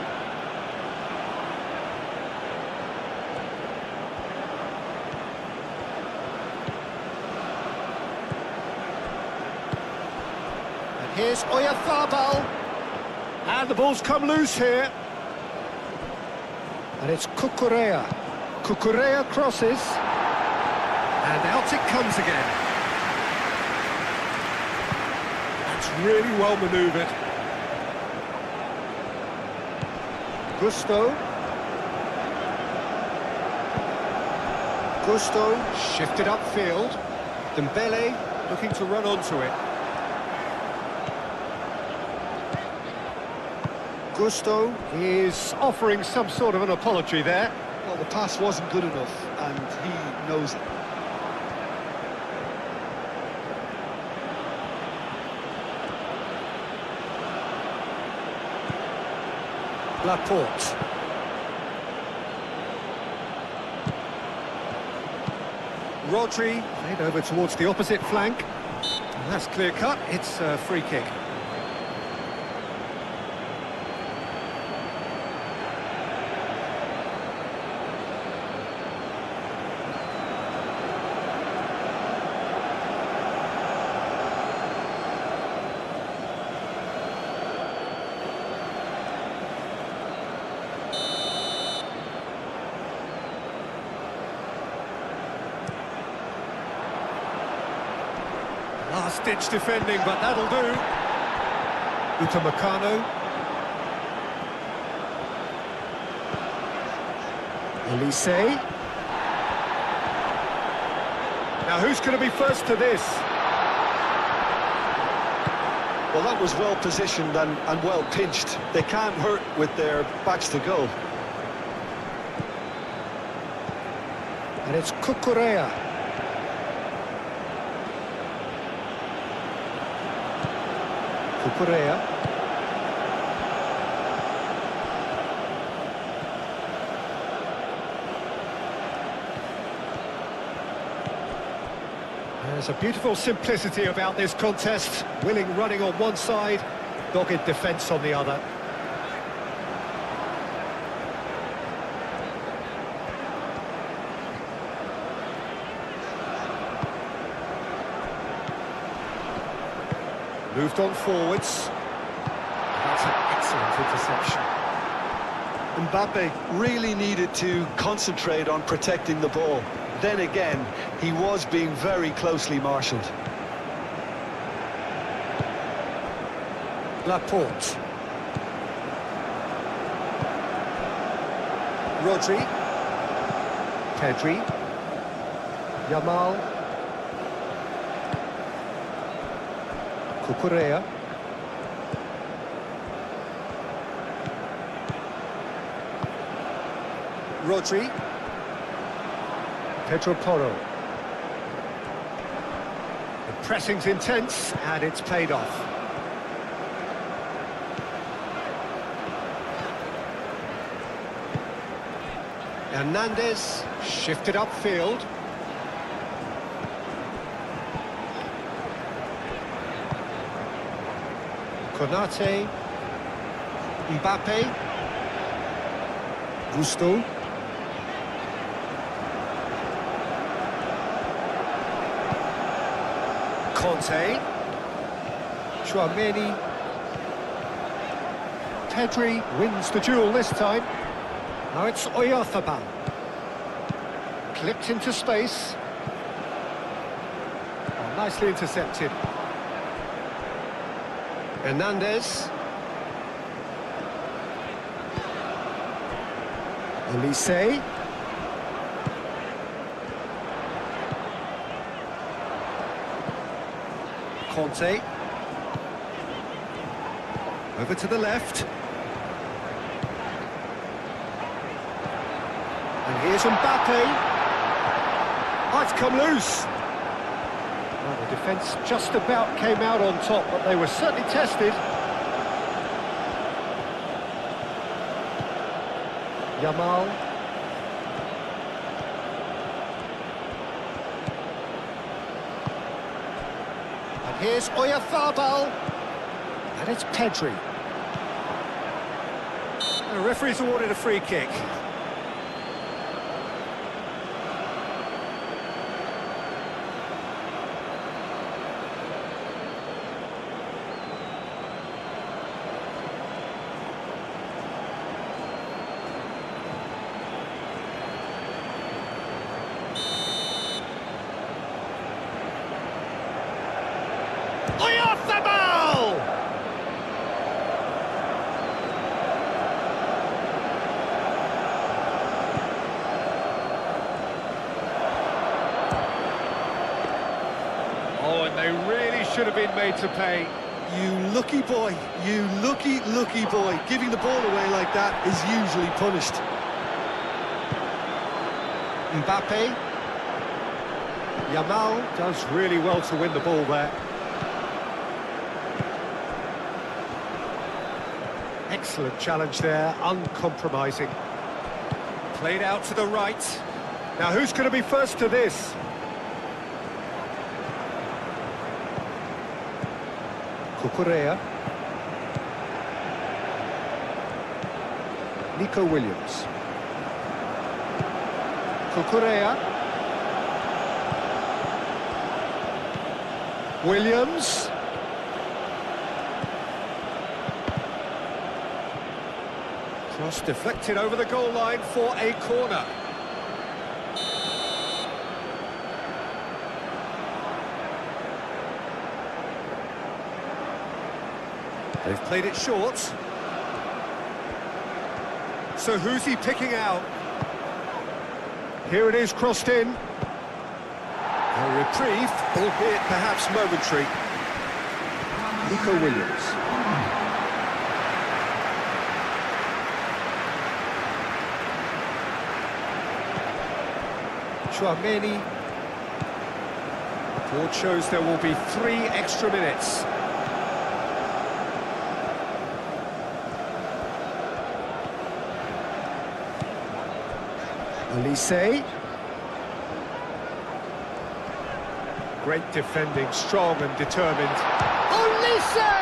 And here's Oyarzabal. And the ball's come loose here. And it's Cucurella. Cucurella crosses, and out it comes again. That's really well manoeuvred. Gusto. Gusto shifted upfield. Dembele looking to run onto it. Gusto is offering some sort of an apology there. Well, the pass wasn't good enough, and he knows it. Laporte. Rodri played over towards the opposite flank. And that's clear cut, it's a free kick. Last-ditch defending, but that'll do. Upamecano. Elise. Now who's going to be first to this? Well, that was well positioned and well pinched. They can't hurt with their backs to goal. And it's Cucurella. Cucurella. There's a beautiful simplicity about this contest. Willing running on one side, dogged defence on the other. Moved on forwards. That's an excellent interception. Mbappe really needed to concentrate on protecting the ball. Then again, he was being very closely marshalled. Laporte. Rodri. Pedri. Yamal. Cucurella. Rodri. Pedro Porro. The pressing's intense and it's paid off. Hernandez shifted upfield. Konate, Mbappe, Gusto, Conte, Chouameni, Pedri wins the duel this time. Now it's Oyarzabal, clipped into space, oh, nicely intercepted. Hernandez. Elise. Conte. Over to the left. And here's Mbappe. Oh, it's come loose. Well, the defence just about came out on top, but they were certainly tested. Yamal. And here's Oyarzabal. And it's Pedri. The referee's awarded a free kick. Oyarzabal! should have been made to pay. You lucky boy, you lucky boy. Giving the ball away like that is usually punished. Mbappe. Yamal does really well to win the ball there. Excellent challenge there, uncompromising. Played out to the right. Now who's going to be first to this? Cucurella. Nico Williams. Cucurella. Williams. Cross deflected over the goal line for a corner. They've played it short. So who's he picking out? Here it is, crossed in. A reprieve, albeit perhaps momentary. Nico Williams. Chouameni. Board shows there will be 3 extra minutes. Olise. Great defending, strong and determined. Olise!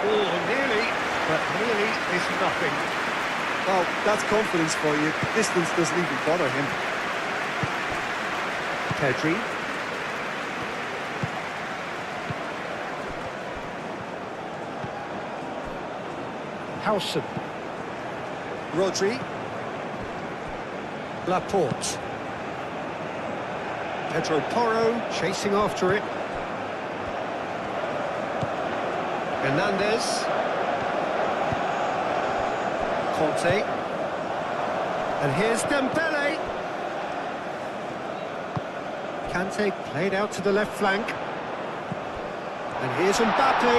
Oh, nearly, but nearly is nothing. Well, that's confidence for you. Distance doesn't even bother him. Pedri. Howson. Rodri. Laporte. Pedro Porro chasing after it. Hernandez. Conte. And here's Dembele. Kante played out to the left flank. And here's Mbappe.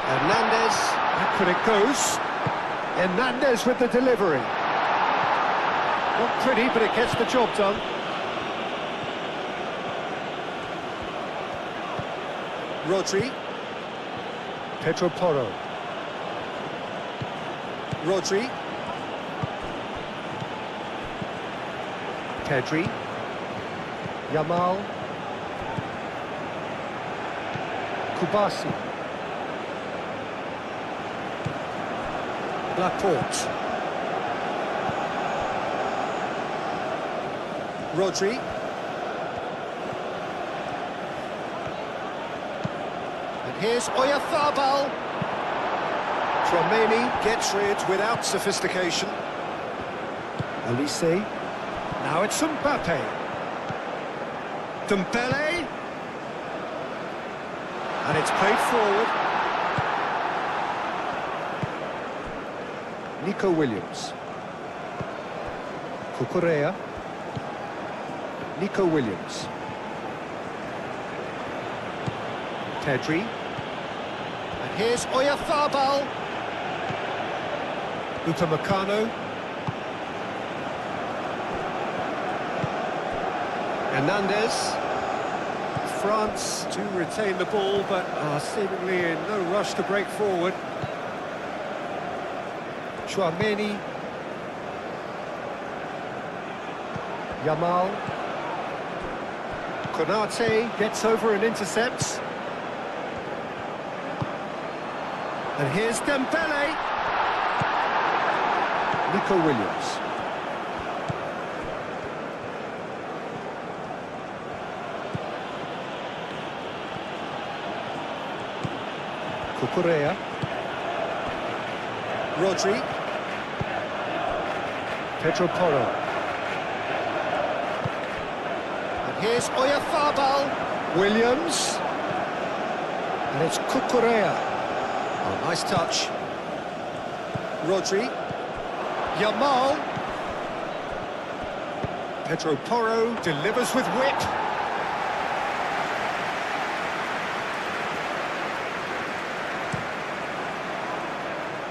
Hernandez. Back when it goes. Hernandez with the delivery. Not pretty, but it gets the job done. Rodri. Pedro Porro. Rodri. Pedri. Yamal. Kubasi. Laporte. Rodri. And here's Oyarzabal. Chouameni gets rid without sophistication. Olise. Now it's Mbappe. Dembele. And it's played forward. Nico Williams. Cucurella. Nico Williams. Pedri. And here's Oyarzabal. Upamecano. Hernandez. France to retain the ball, but are seemingly in no rush to break forward. Chouameni. Yamal. Konate gets over and intercepts. And here's Dembele. Nico Williams. Cucurella. Rodri. Pedro Porro. And here's Oyarzabal. Williams. And it's Cucurella. Oh, nice touch. Rodri. Yamal. Pedro Porro delivers with whip.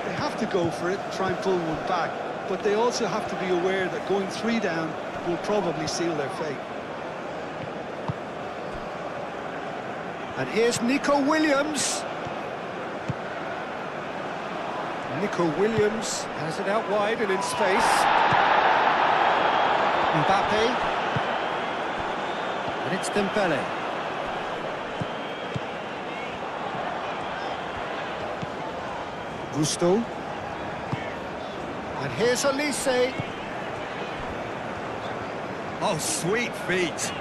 They have to go for it, try and pull one back, but they also have to be aware that going 3 down will probably seal their fate. And here's Nico Williams. Nico Williams has it out wide and in space. Mbappe. And it's Dembele. Gusto. And here's Elise. Oh, sweet feet.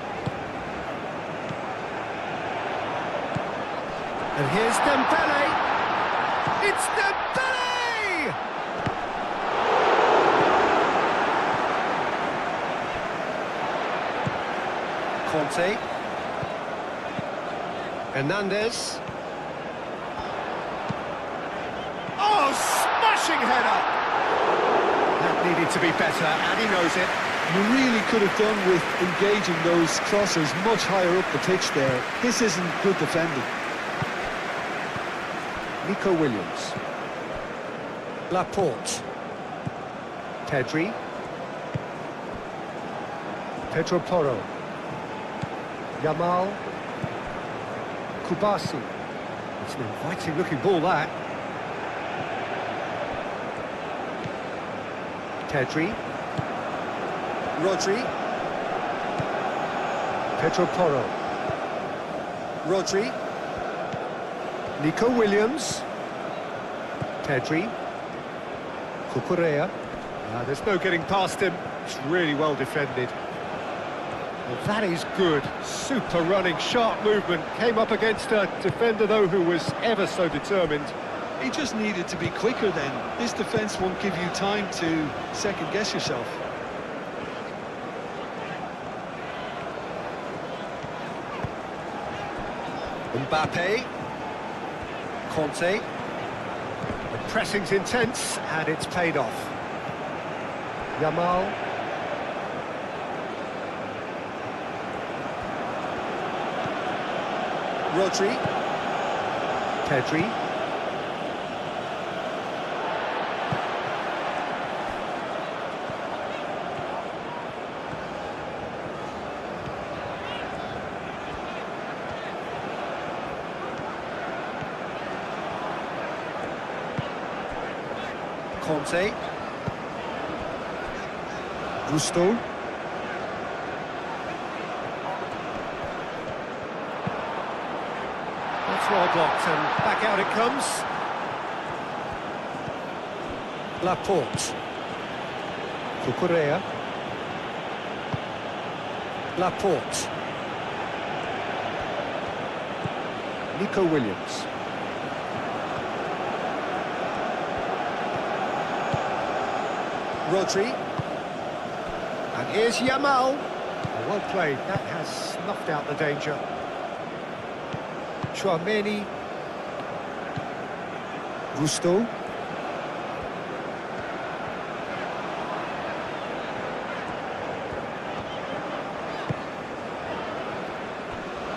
And here's Dembele. It's Dembele! Conte. Hernandez. Oh, smashing header! That needed to be better, and he knows it. You really could have done with engaging those crosses much higher up the pitch there. This isn't good defending. Nico Williams. Laporte. Pedri. Pedro Porro. Yamal. Kubasi. It's an inviting looking ball, that. Pedri. Rodri. Pedro Porro. Rodri. Nico Williams. Pedri. Cucurella. There's no getting past him. It's really well defended. Well, that is good. Super running, sharp movement. Came up against a defender, though, who was ever so determined. He just needed to be quicker then. This defence won't give you time to second-guess yourself. Mbappe. Conte. The pressing's intense, and it's paid off. Yamal. Rodri. Pedri. Conte. Gusto. That's well blocked, and back out it comes. Laporte. Cucurella. Laporte. Nico Williams. Rodri. And here's Yamal. Well played, that has snuffed out the danger. Chouameni. Gusto.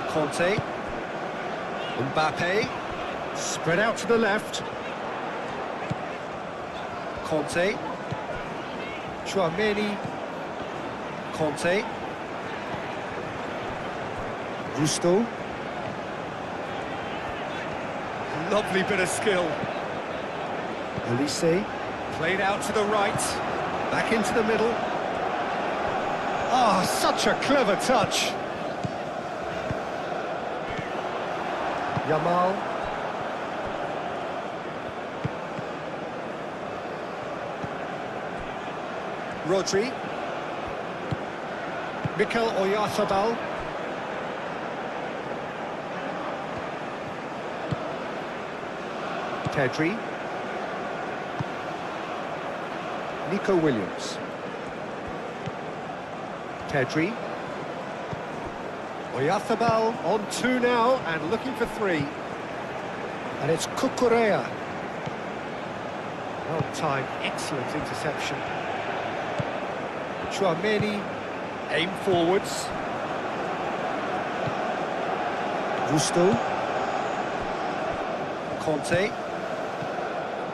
Conte. Mbappe. Spread out to the left. Conte. Chouameni. Conte. Gusto. Lovely bit of skill. Elise. Played out to the right. Back into the middle. Oh, such a clever touch. Yamal. Rodri. Mikel Oyarzabal. Pedri. Nico Williams. Pedri. Oyarzabal on 2 now and looking for 3. And it's Cucurella. Well timed, excellent interception. Chouameni, aim forwards. Gusto. Conte.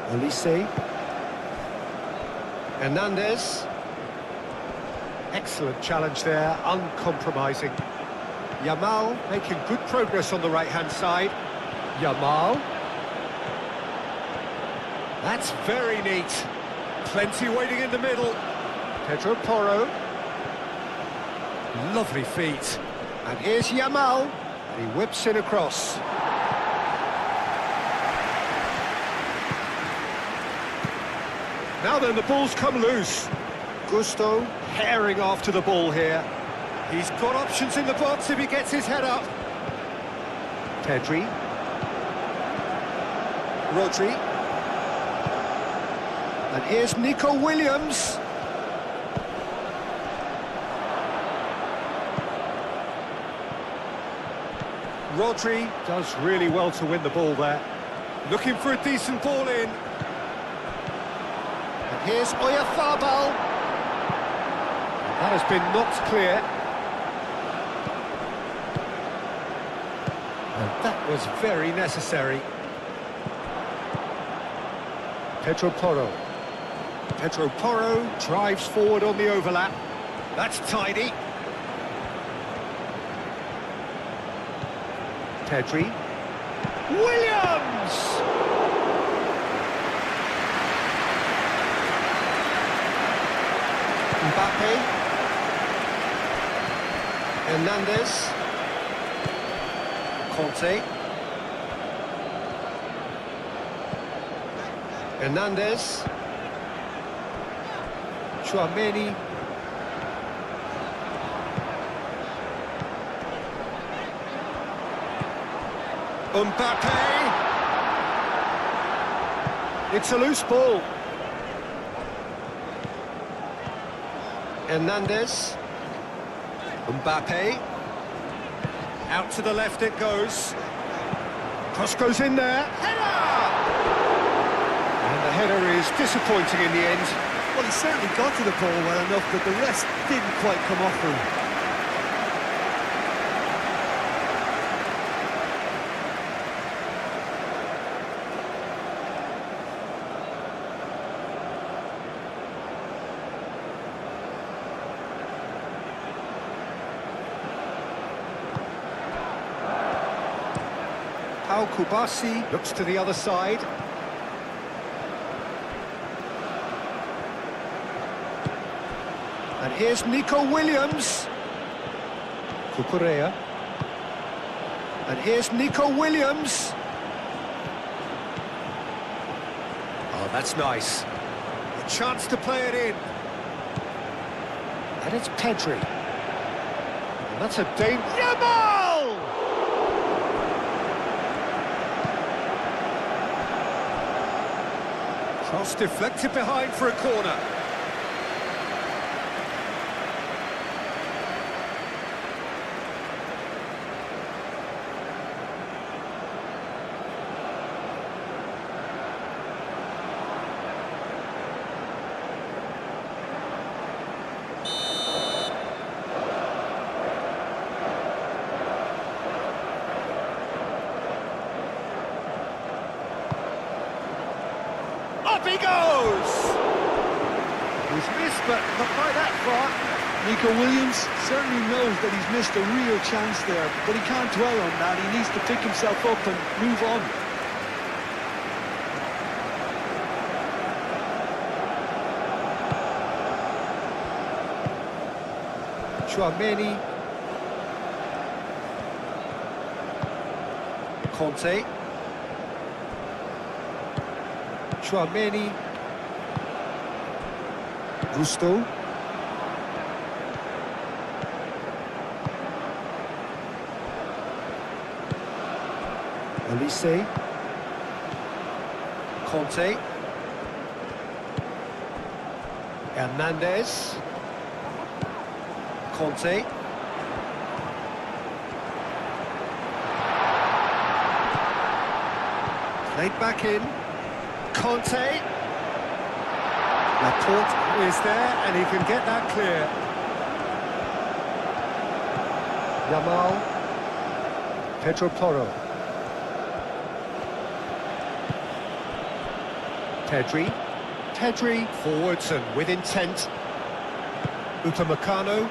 Olise. Hernandez. Excellent challenge there, uncompromising. Yamal making good progress on the right-hand side. Yamal. That's very neat. Plenty waiting in the middle. Pedro Porro. Lovely feet. And here's Yamal. He whips in across. Now then, the ball's come loose. Gusto herring after the ball here. He's got options in the box if he gets his head up. Pedri. Rodri. And here's Nico Williams. Rodri does really well to win the ball there. Looking for a decent ball in. And here's Oyarzabal. That has been knocked clear. And that was very necessary. Pedro Porro. Pedro Porro drives forward on the overlap. That's tidy. Pedri. Williams! Mbappe. Hernandez. Conte. Hernandez. Tchouaméni. Mbappe! It's a loose ball. Hernandez. Mbappe. Out to the left it goes. Cross goes in there. Header! And the header is disappointing in the end. Well, he certainly got to the ball well enough, but the rest didn't quite come off for him. Pau Kubasi looks to the other side. And here's Nico Williams. Cucurella. And here's Nico Williams. Oh, that's nice. A chance to play it in. And it's Pedri. And that's a danger. Yamal! Cross deflected behind for a corner. Up he goes! He's missed, but not by that far. Nico Williams certainly knows that he's missed a real chance there, but he can't dwell on that. He needs to pick himself up and move on. Tchouaméni. Conte. Tchouaméni. Gusto. Olise. Conte. Hernandez. Conte. Played back in. Conte. Laporte is there and he can get that clear. Yamal. Pedro Porro. Pedri forwards and with intent. Upamecano.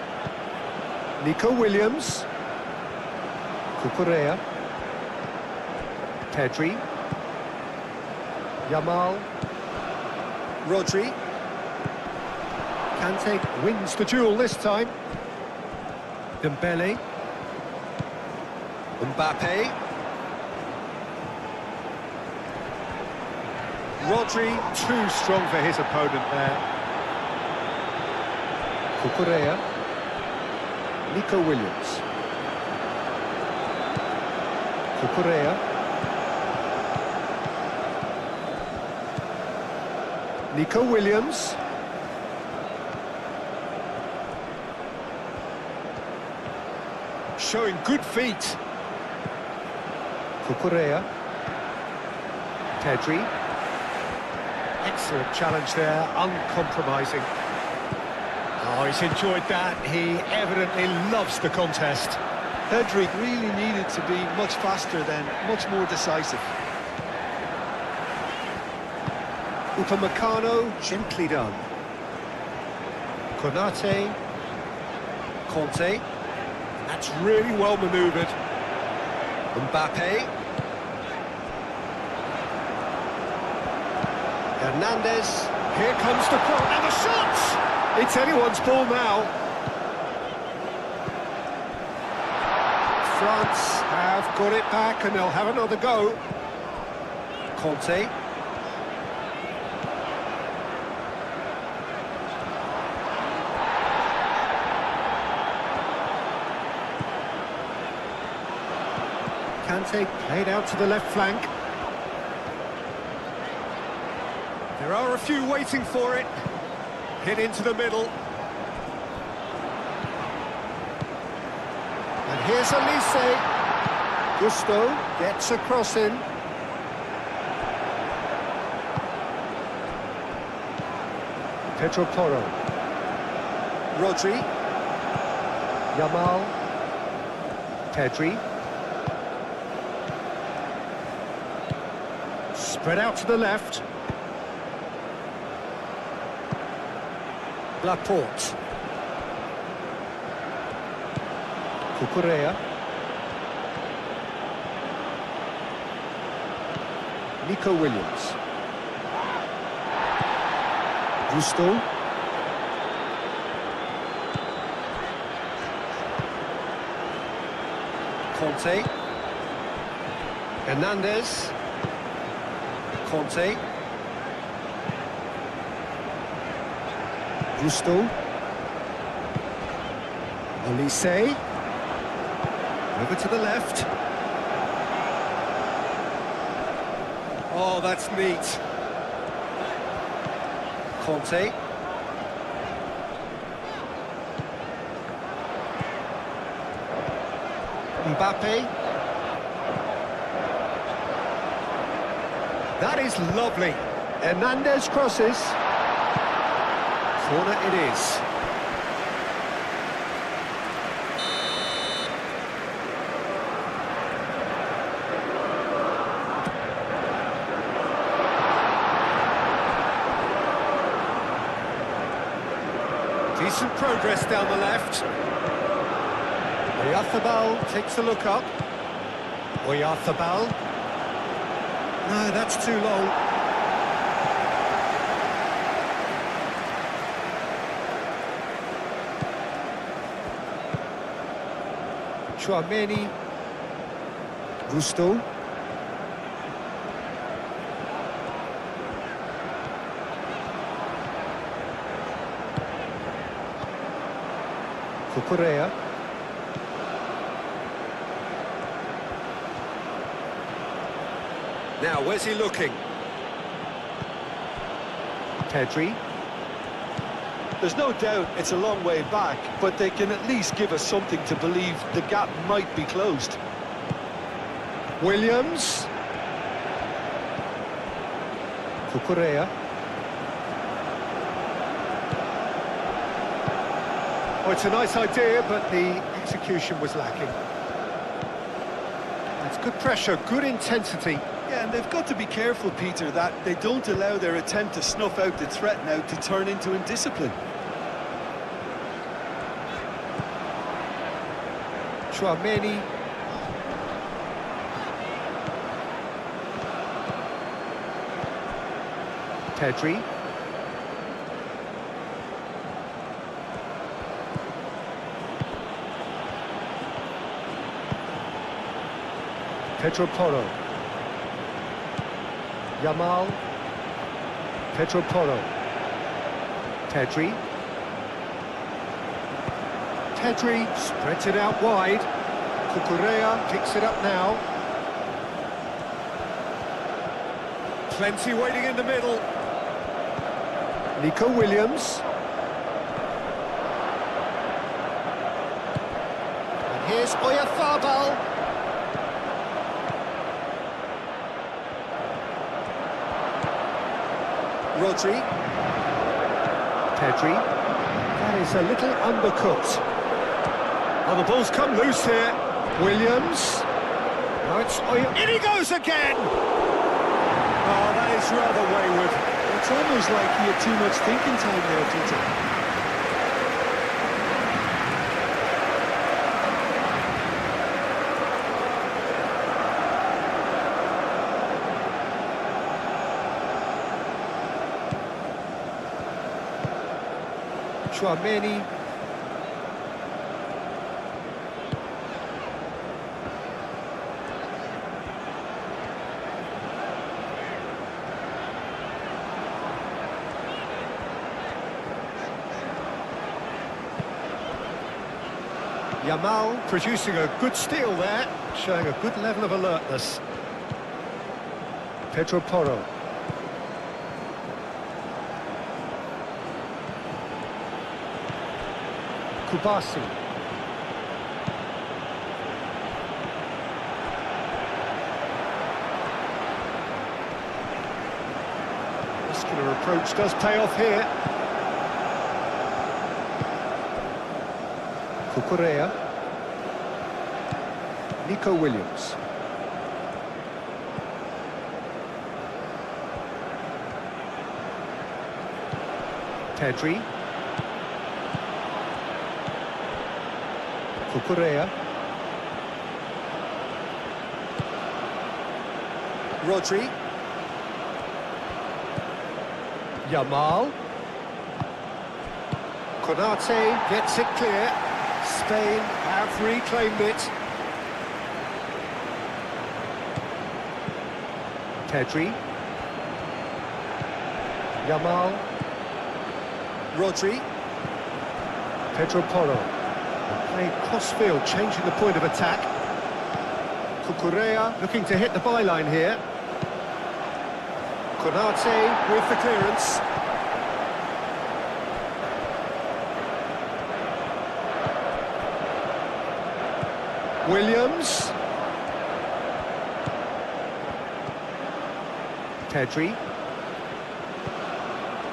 Nico Williams. Cucurella. Pedri. Yamal. Rodri. Kante wins the duel this time. Dembele. Mbappe. Rodri, too strong for his opponent there. Cucurella. Nico Williams. Cucurella. Nico Williams. Showing good feet. Cucurella. Pedri. Excellent challenge there, uncompromising. Oh, he's enjoyed that. He evidently loves the contest. Pedri really needed to be much faster then, much more decisive. Upamecano, gently done. Konate. Conte. That's really well manoeuvred. Mbappe. Hernandez. Here comes the cross and the shot! It's anyone's ball now. France have got it back and they'll have another go. Conte. Kante played out to the left flank. There are a few waiting for it. Hit into the middle. And here's Elise. Gusto gets a cross in. Pedro Porro. Rodri. Yamal. Pedri. Spread out to the left. Laporte. Cucurella. Nico Williams. Gusto. Conte. Hernandez. Conte. Gusto. Elise. Over to the left. Oh, that's neat. Conte. Mbappe. That is lovely. Hernandez crosses. Corner it is. Decent progress down the left. Oyarzabal takes a look up. Oyarzabal. No, that's too long. Chouameni. Gusto. Cucurella. Now, where's he looking? Pedri. There's no doubt it's a long way back, but they can at least give us something to believe the gap might be closed. Williams. Cucurella. Oh, it's a nice idea, but the execution was lacking. That's good pressure, good intensity. Yeah, and they've got to be careful, Peter, that they don't allow their attempt to snuff out the threat now to turn into indiscipline. Chouameni. Pedri. Pedro Porro. Yamal. Pedro Porro. Pedri. Pedri spreads it out wide. Cucurella picks it up now. Plenty waiting in the middle. Nico Williams. And here's Oyarzabal. Rodri. Pedri. That is a little undercooked. Oh, the ball's come loose here. Williams. Now it's in he goes again! Oh, that is rather wayward. It's almost like he had too much thinking time there, Peter. Chouameni. Yamal producing a good steal there, showing a good level of alertness. Pedro Porro. Kubasi. Muscular approach does pay off here. Cucurella. Nico Williams. Pedri. Cucurella. Rodri. Yamal. Konate gets it clear. Spain have reclaimed it. Pedri. Yamal. Rodri. Pedro Porro. Playing cross-field, changing the point of attack. Cucurella looking to hit the byline here. Konate with the clearance. Williams. Pedri.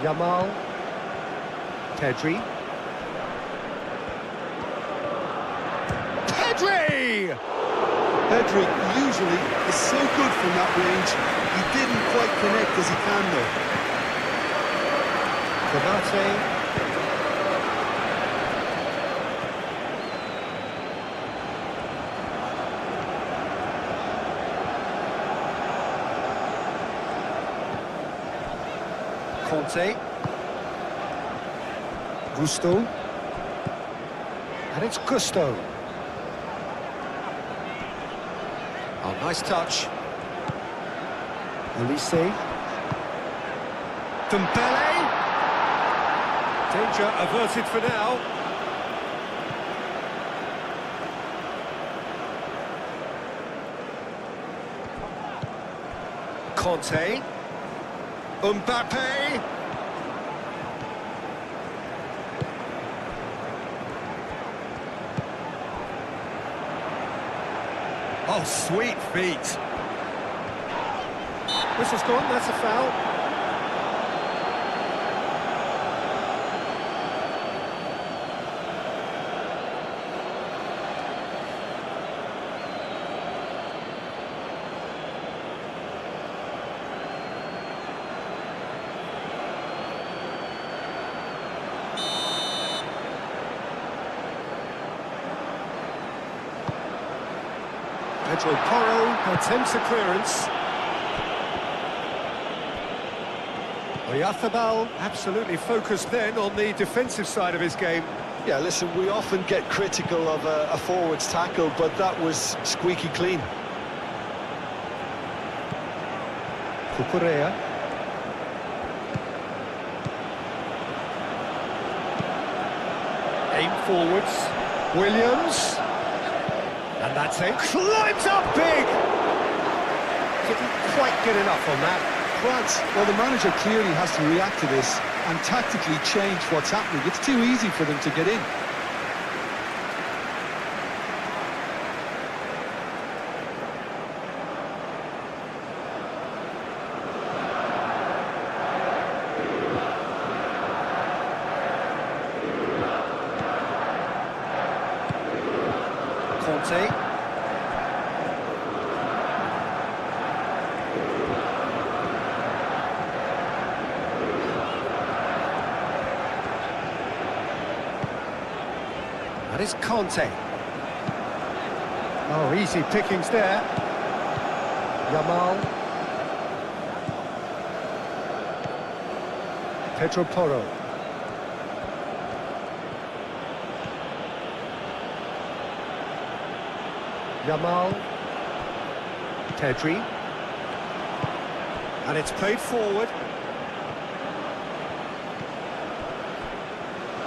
Yamal. Pedri. Pedri! Pedri usually is so good from that range. He didn't quite connect as he can though. Konate. Conte. Gusto. And it's Gusto. Oh, nice touch. Elise. Dembele. Danger averted for now. Conte. Mbappe. Oh, sweet feet. Whistle's gone, that's a foul. Pedro Porro attempts a clearance. Oyarzábal absolutely focused then on the defensive side of his game. Yeah, listen, we often get critical of a forward's tackle, but that was squeaky clean. Cucurella. Aim forwards. Williams. And that's it. Climbs up big! Didn't quite get enough on that. France, well, the manager clearly has to react to this and tactically change what's happening. It's too easy for them to get in. Conte. That is Conte. Oh, easy pickings there. Yamal. Pedro Porro. Yamal. Pedri. And it's played forward.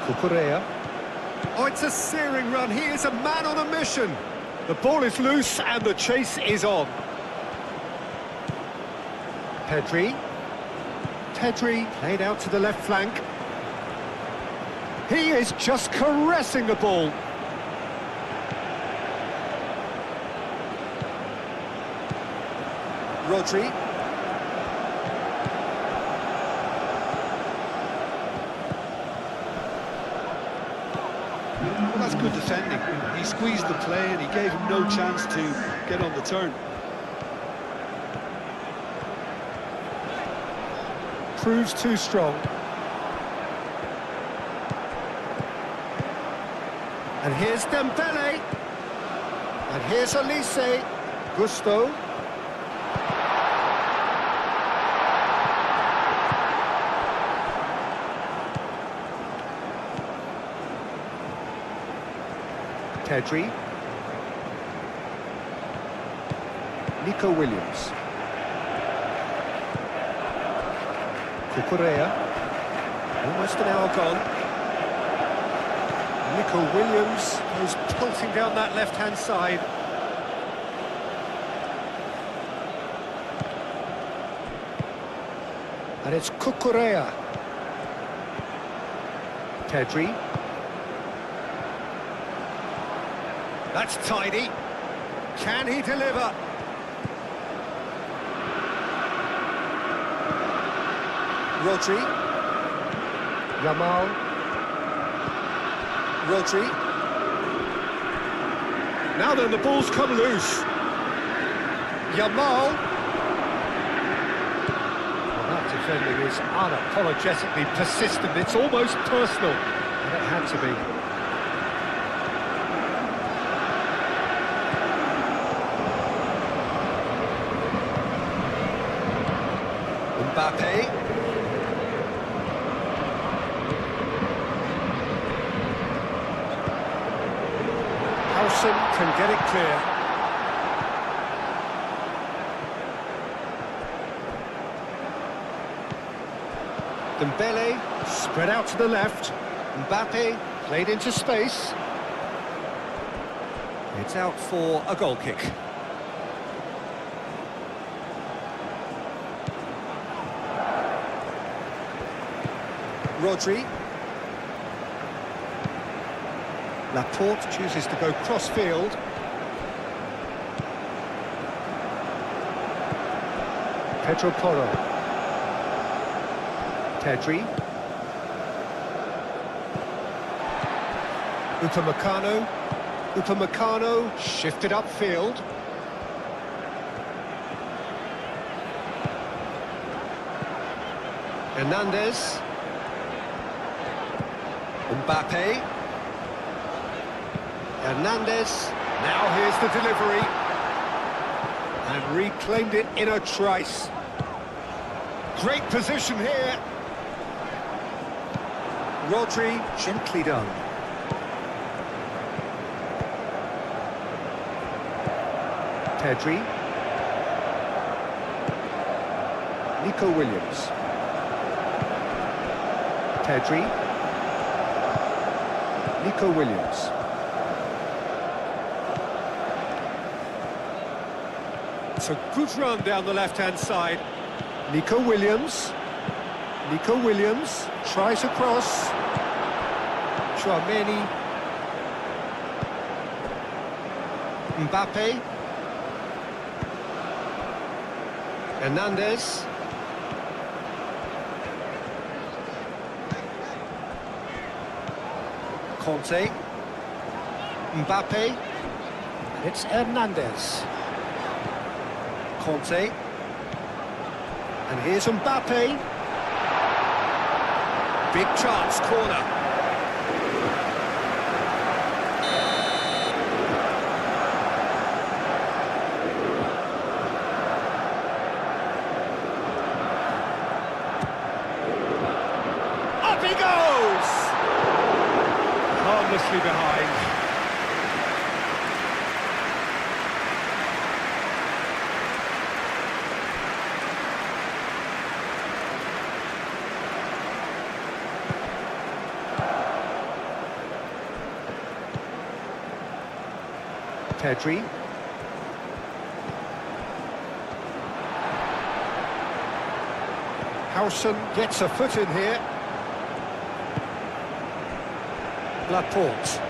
Cucurella. Oh, it's a searing run. He is a man on a mission. The ball is loose and the chase is on. Pedri. Pedri played out to the left flank. He is just caressing the ball. Rodri. Well, that's good defending. He squeezed the play and he gave him no chance to get on the turn. Proves too strong. And here's Dembele. And here's Elise. Gusto. Pedri. Nico Williams. Cucurella. Almost an hour gone. Nico Williams goes pelting down that left-hand side. And it's Cucurella. Pedri. That's tidy. Can he deliver? Rodri. Yamal. Rodri. Now then, the ball's come loose. Yamal. Well, that defending is unapologetically persistent. It's almost personal. And it had to be. Mbappe. Howson can get it clear. Dembele spread out to the left. Mbappe played into space. It's out for a goal kick. Rodri. Laporte chooses to go cross-field. Pedro Porro. Pedri. Upamecano. Upamecano shifted upfield. Hernandez. Mbappe. Hernandez. Now here's the delivery. And reclaimed it in a trice. Great position here. Rodri, gently done. Pedri. Nico Williams. Pedri. Nico Williams. It's a good run down the left-hand side. Nico Williams. Nico Williams tries across. Chouameni. Mbappe. Hernandez. Conte. Mbappe. It's Hernandez. Conte. And here's Mbappe. Big chance, corner. Up he goes! Harmlessly behind. Pedri. Howson gets a foot in here. Laporte.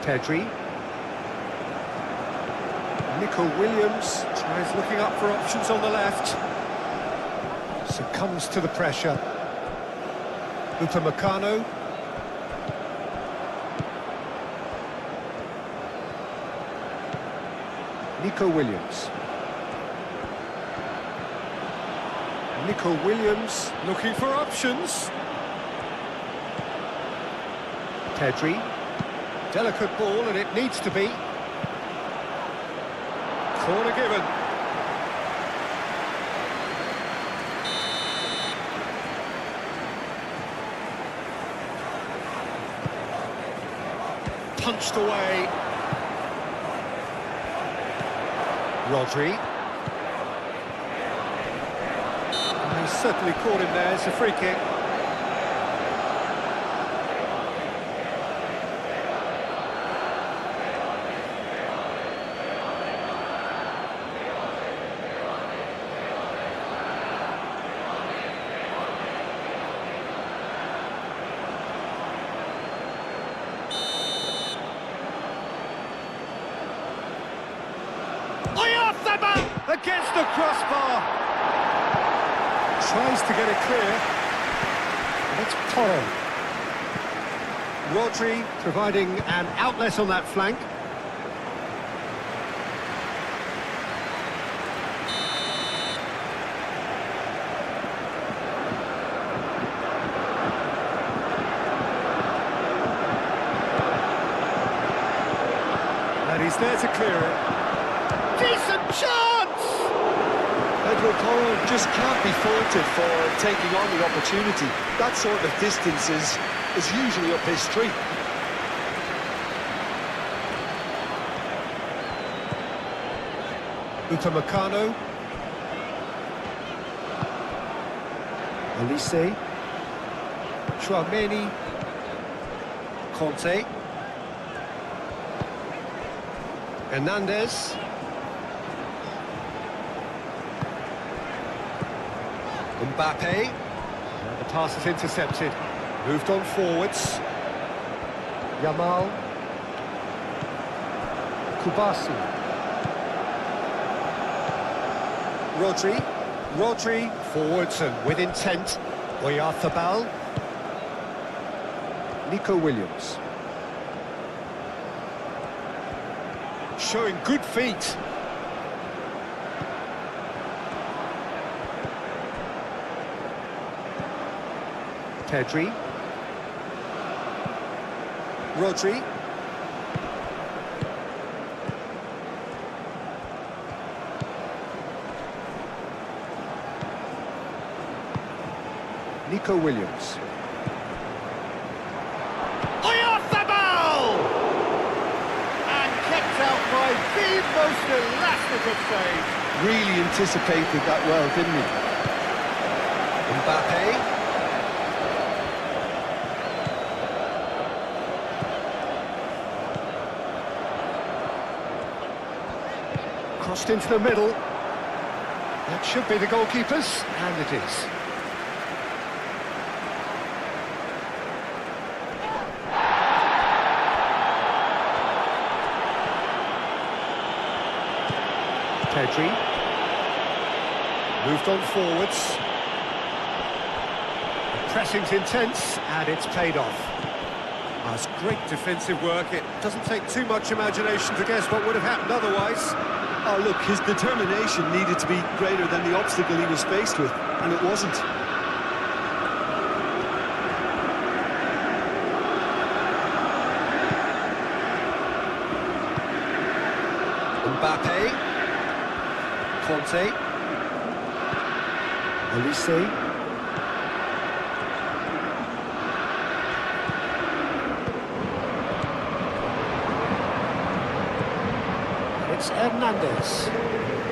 Pedri. Nico Williams tries looking up for options on the left. Succumbs to the pressure. Upamecano. Nico Williams. Nico Williams looking for options. Pedri. Delicate ball, and it needs to be. Corner given. Punched away. Rodri. And he's certainly caught him there. It's a free kick. Against the crossbar. Tries to get it clear. And it's Toro. Rodri providing an outlet on that flank. And he's there to clear it. Decent chance! Pedro Porro just can't be faulted for taking on the opportunity. That sort of distance is usually up his street. Upamecano. Olise. Chouameni. Conte. Hernandez. Mbappe. Now the pass is intercepted. Moved on forwards. Yamal. Kubasi. Rodri forwards and with intent. Oyarzabal. Nico Williams. Showing good feet. Pedri. Rodri. Nico Williams. Football! And kept out by the most elastic of saves. Really anticipated that well, didn't he? Mbappe. Crossed into the middle. That should be the goalkeeper's, and it is. Pedri. Moved on forwards. The pressing's intense, and it's paid off. That's great defensive work. It doesn't take too much imagination to guess what would have happened otherwise. Oh, look, his determination needed to be greater than the obstacle he was faced with, and it wasn't. Mbappe. Conte. Olise. It's Hernandez.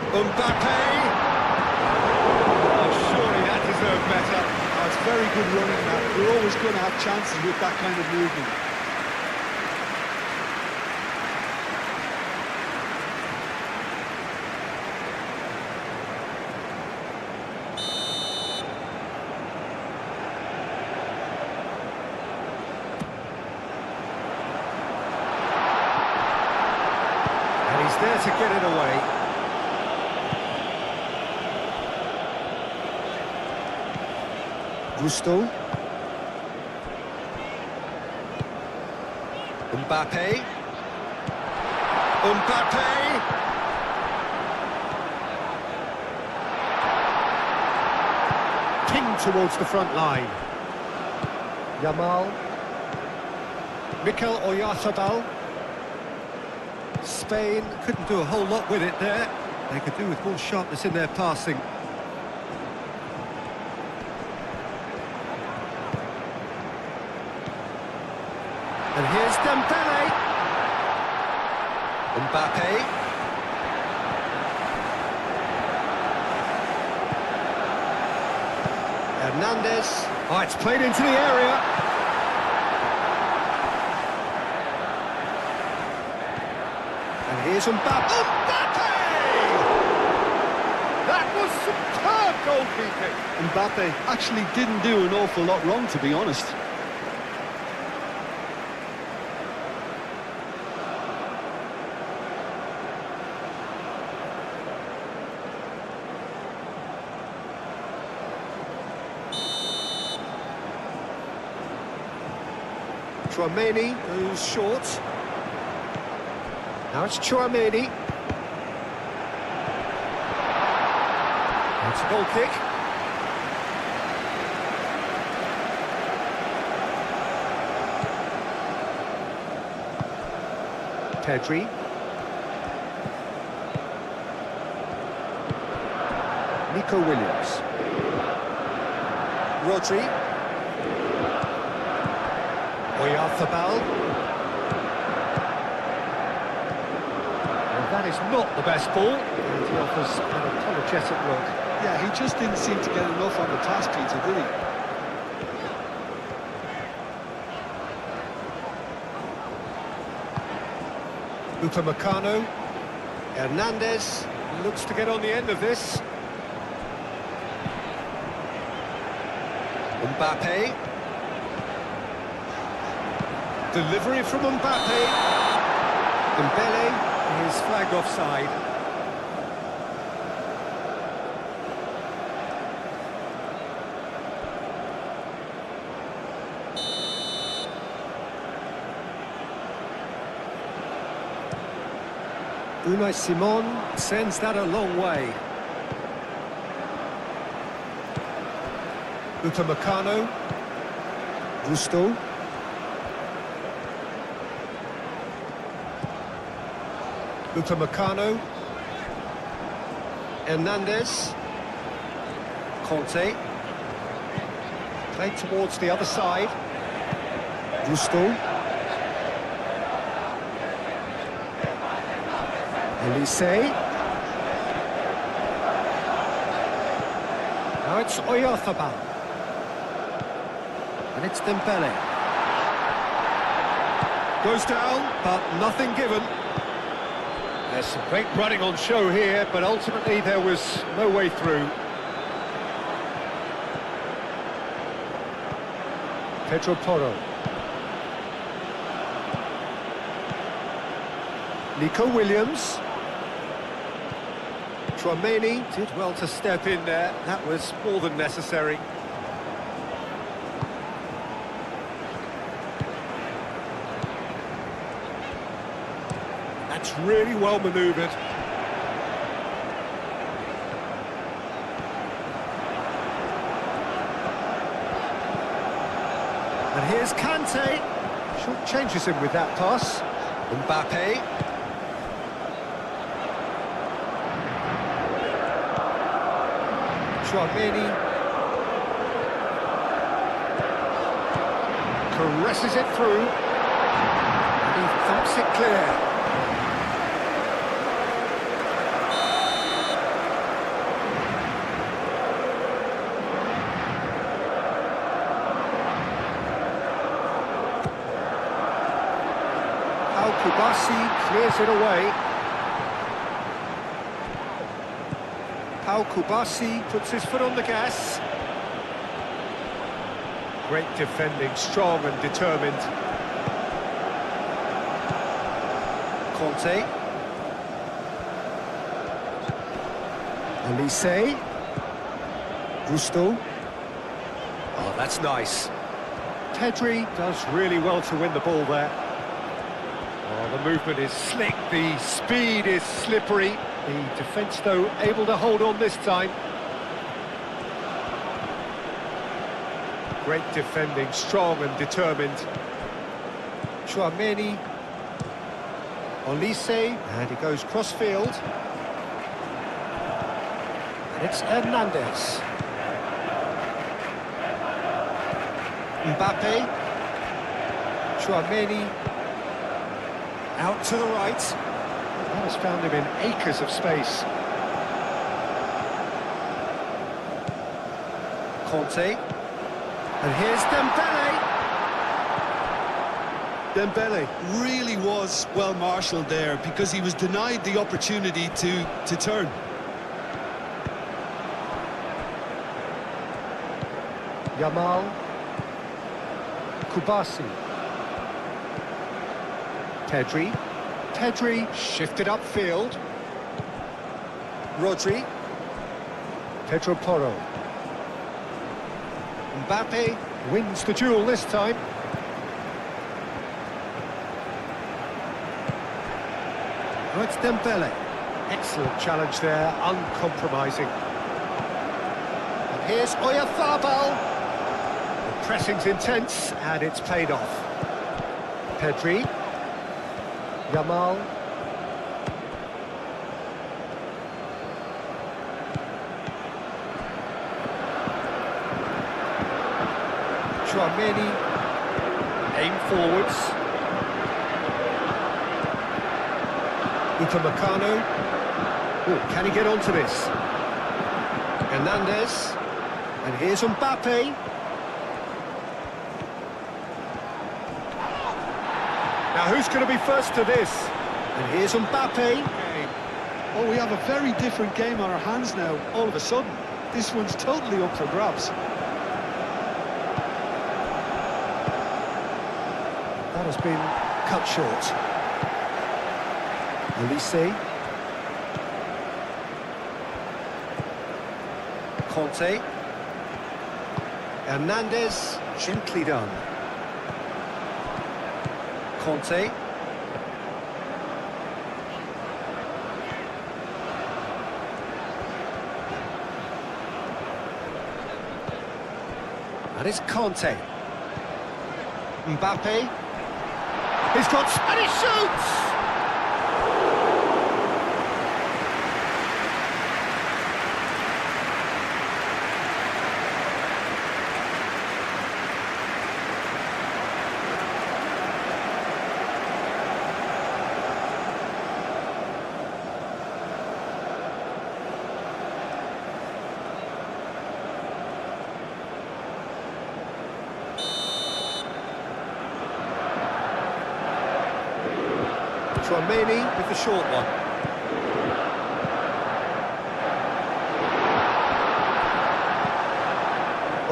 Mbappe! Oh, surely that deserved better. Oh, it's very good running, Matt. You're always going to have chances with that kind of movement. He's there to get it away. Gusto. Mbappe. Mbappe. Pinged towards the front line. Yamal. Mikel Oyarzabal. Spain couldn't do a whole lot with it there. They could do with more sharpness in their passing. And here's Dembele. Mbappe. Hernandez. Oh, it's played into the area. Here's Mbappe. Mbappe! That was superb goalkeeping. Mbappe actually didn't do an awful lot wrong, to be honest. Tchouaméni goes short. Now it's Tchouaméni. It's a goal kick. Pedri. Nico Williams. Rodri. Oyarzabal. That is not the best ball, and he offers an apologetic look. Yeah, he just didn't seem to get enough on the pass, Peter, did he? Upamecano. Hernandez looks to get on the end of this. Mbappe. Delivery from Mbappe. Dembele is flagged offside. Unai Simon sends that a long way. Upamecano. Gusto. Upamecano. Hernandez. Conte. Played towards the other side. Gusto. Elise. Now it's Oyarzabal. And it's Dembele. Goes down, but nothing given. There's some great running on show here, but ultimately there was no way through. Pedro Porro. Nico Williams. Tchouaméni did well to step in there. That was more than necessary. That's really well manoeuvred. And here's Kante. Short changes him with that pass. Mbappe. Tchouaméni. Caresses it through. And he thumps it clear. Kubasi clears it away. Pau Kubasi puts his foot on the gas. Great defending, strong and determined. Conte. Elise. Gusto. Oh, that's nice. Pedri does really well to win the ball there. Oh, the movement is slick, the speed is slippery. The defence, though, able to hold on this time. Great defending, strong and determined. Tchouaméni. Elise, and he goes cross-field. And it's Hernandez. Mbappe. Tchouaméni. Out to the right. That has found him in acres of space. Conte. And here's Dembele. Dembele really was well marshalled there because he was denied the opportunity to turn. Yamal. Kubasi. Pedri shifted upfield. Rodri. Pedro Porro. Mbappe wins the duel this time. Oh, it's Dembele. Excellent challenge there, uncompromising. And here's Oyarzabal. The pressing's intense and it's paid off. Pedri. Yamal. Tchouaméni. Aim forwards. Upamecano. Oh, can he get onto this? Hernandez. And here's Mbappe. Now, who's going to be first to this? And here's Mbappe. Oh, we have a very different game on our hands now, all of a sudden. This one's totally up for grabs. That has been cut short. Elise. Conte. Hernandez, gently done. Conte. And it's Conte. Mbappe. He's got... and he shoots! Tchouaméni with the short one.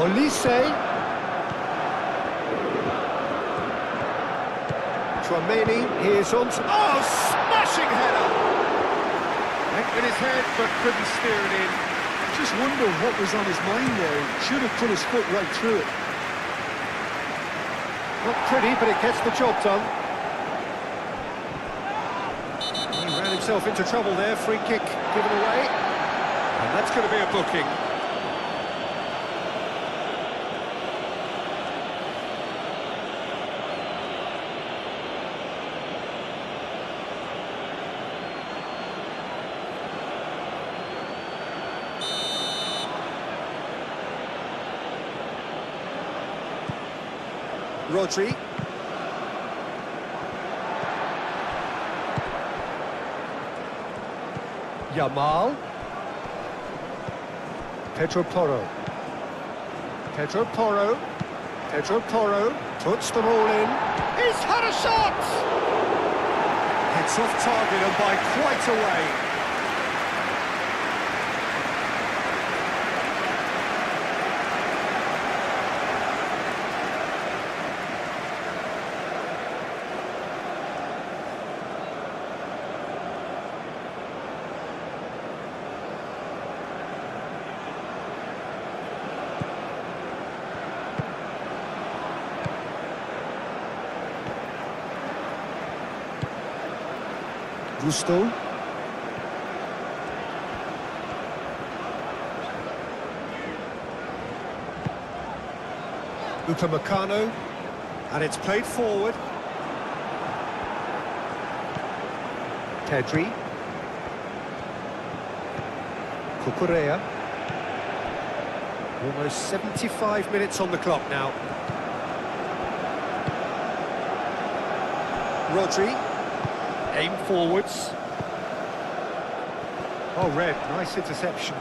Olise. Tchouaméni, here's on. Oh, smashing header! Went with his head, but couldn't steer it in. Just wonder what was on his mind there. He should have put his foot right through it. Not pretty, but it gets the job done. He ran himself into trouble there. Free kick given away. And that's going to be a booking. Rodri. Yamal. Pedro Porro. Pedro Porro. Pedro Porro puts them all in. He's had a shot! It's off target and by quite a way. Gusto. Upamecano, and it's played forward. Pedri. Cucurella. Almost 75 minutes on the clock now. Rodri. Aim forwards. Oh, Red, nice interception.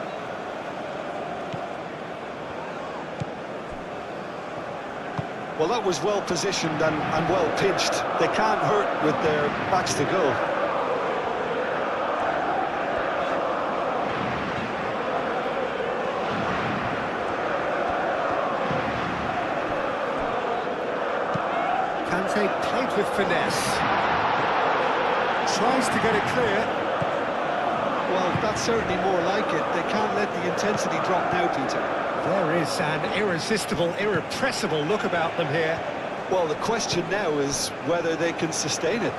Well, that was well positioned and well pitched. They can't hurt with their backs to goal. Kante played with finesse. Tries to get it clear. Well, that's certainly more like it. They can't let the intensity drop now, Peter. There is an irresistible, irrepressible look about them here. Well, the question now is whether they can sustain it.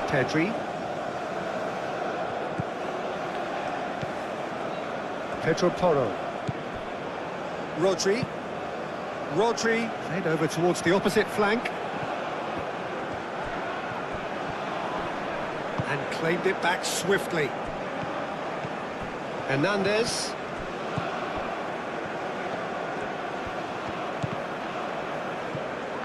Pedri. Pedro Porro. Rodri. Rodri played over towards the opposite flank. And claimed it back swiftly. Hernandez.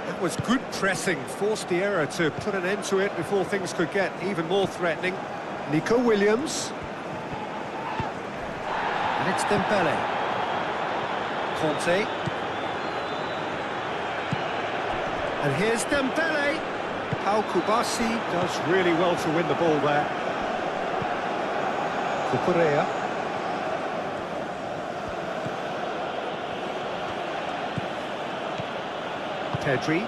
That was good pressing, forced the error to put an end to it before things could get even more threatening. Nico Williams. And it's Dembele. Conte. And here's Dembele. Pau Kubasi does really well to win the ball there. Cucurella. Pedri.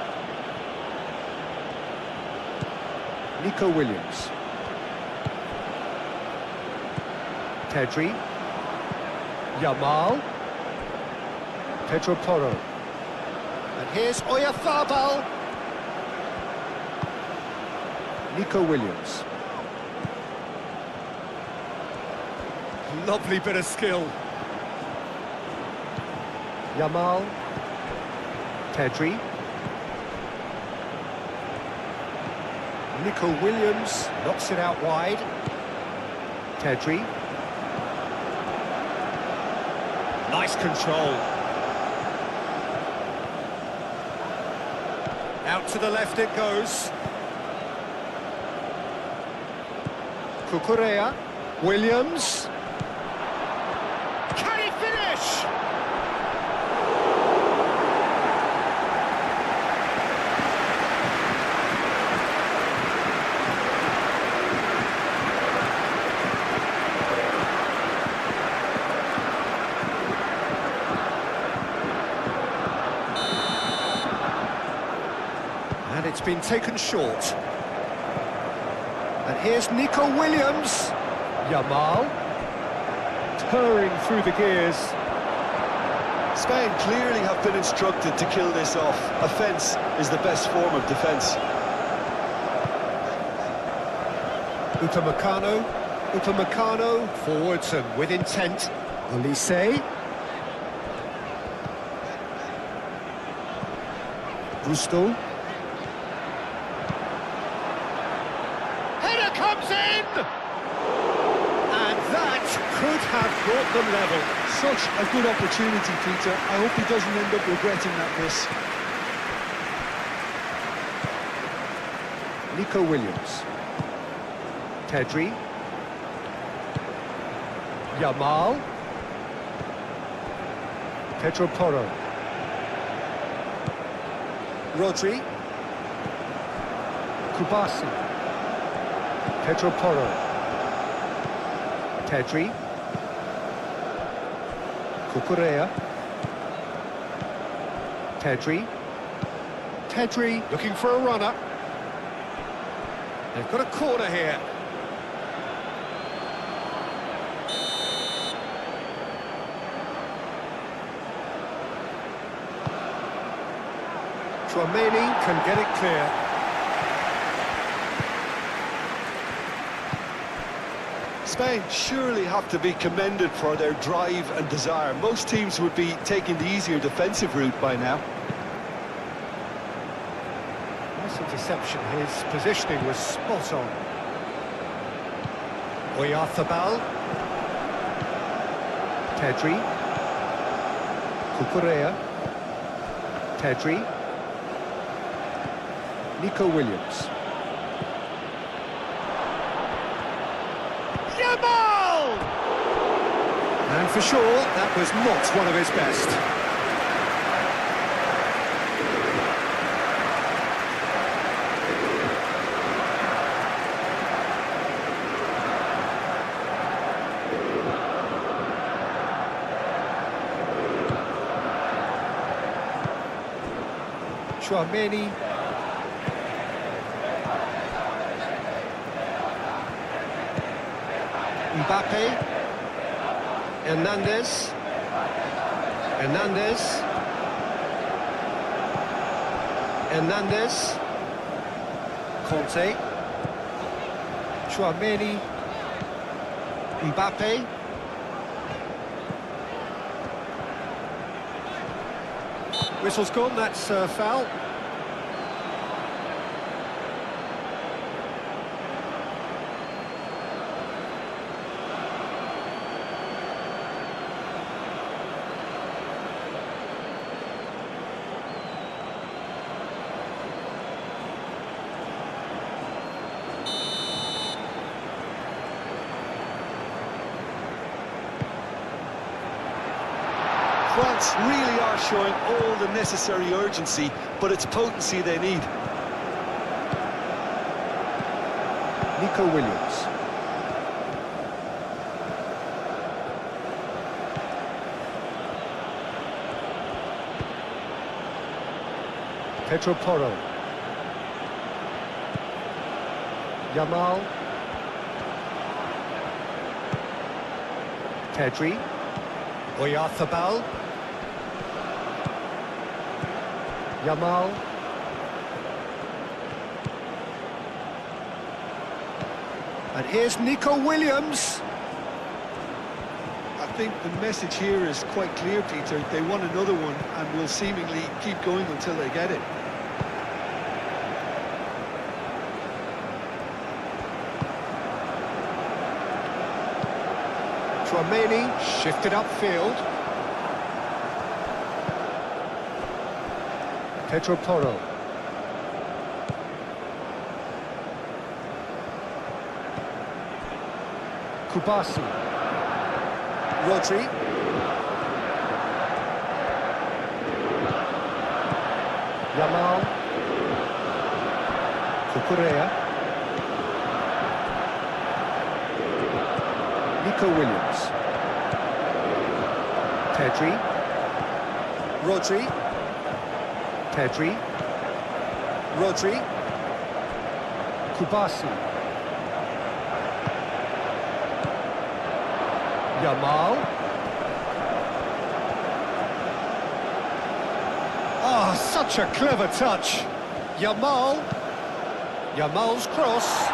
Nico Williams. Pedri. Yamal. Pedro Porro. And here's Oyarzabal. Nico Williams. Lovely bit of skill. Yamal. Pedri. Nico Williams knocks it out wide. Pedri. Nice control. Out to the left it goes. Cucurella. Williams. Can he finish? it's been taken short. And here's Nico Williams. Yamal. Purring through the gears. Spain clearly have been instructed to kill this off. Offence is the best form of defence. Upamecano, forwards and with intent. Olise. Gusto. Header comes in! And that could have brought them level. Such a good opportunity, Peter. I hope he doesn't end up regretting that miss. Nico Williams. Pedri. Yamal. Pedro Porro. Rodri. Kubasi. Pedro Porro. Pedri. Cucurella. Pedri. Pedri looking for a runner. They've got a corner here. Tchouaméni can get it clear. Spain surely have to be commended for their drive and desire. Most teams would be taking the easier defensive route by now. Nice interception. His positioning was spot on. Oyarzabal. Pedri. Cucurella. Pedri. Nico Williams. Yamal! And for sure, that was not one of his best. Tchouaméni. Mbappe. Hernandez. Conte. Tchouaméni. Mbappe. Whistle's gone, that's a foul. France really are showing all the necessary urgency, but it's potency they need. Nico Williams. Pedro Porro. Yamal. Pedri. Oyarzabal. Yamal. And here's Nico Williams. I think the message here is quite clear, Peter. They want another one and will seemingly keep going until they get it. Tchouaméni shifted upfield. Pedro Porro. Kubasi. Rodri. Yamal. Cucurella. Nico Williams. Pedri. Rodri. Pedri. Rodri. Kubasi. Yamal. Oh, such a clever touch. Yamal. Yamal's cross.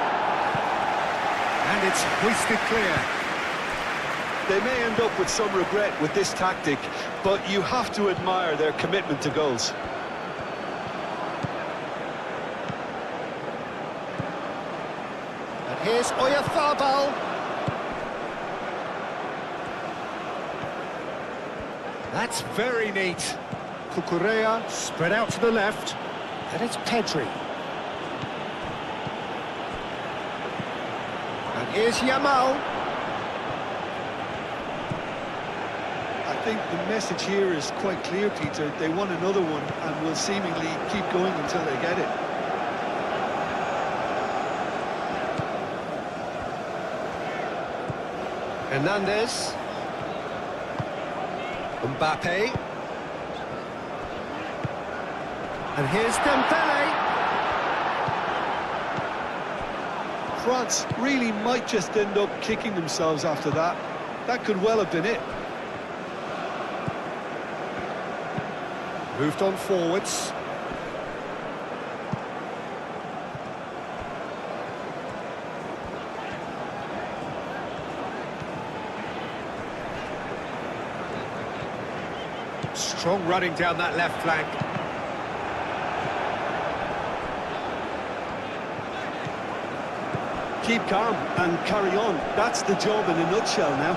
And it's hoisted clear. They may end up with some regret with this tactic, but you have to admire their commitment to goals. And here's Oyarzabal. That's very neat. Cucurella spread out to the left. And it's Pedri. And here's Yamal. I think the message here is quite clear, Peter. They want another one and will seemingly keep going until they get it. Hernandez. Mbappe. And here's Dembele. France really might just end up kicking themselves after that. That could well have been it. Moved on forwards. Strong running down that left flank. Keep calm and carry on. That's the job in a nutshell now.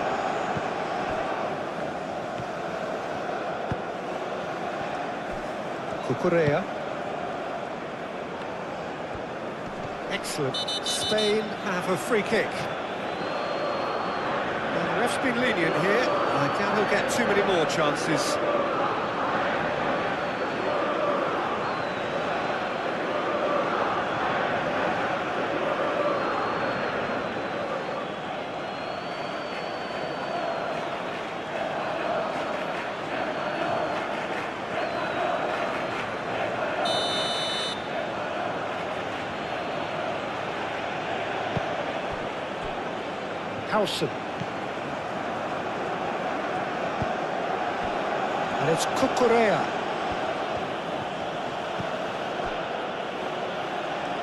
Cucurella. Excellent. Spain have a free kick. Well, the ref's been lenient here. I doubt he'll get too many more chances. Howson. And it's Cucurella.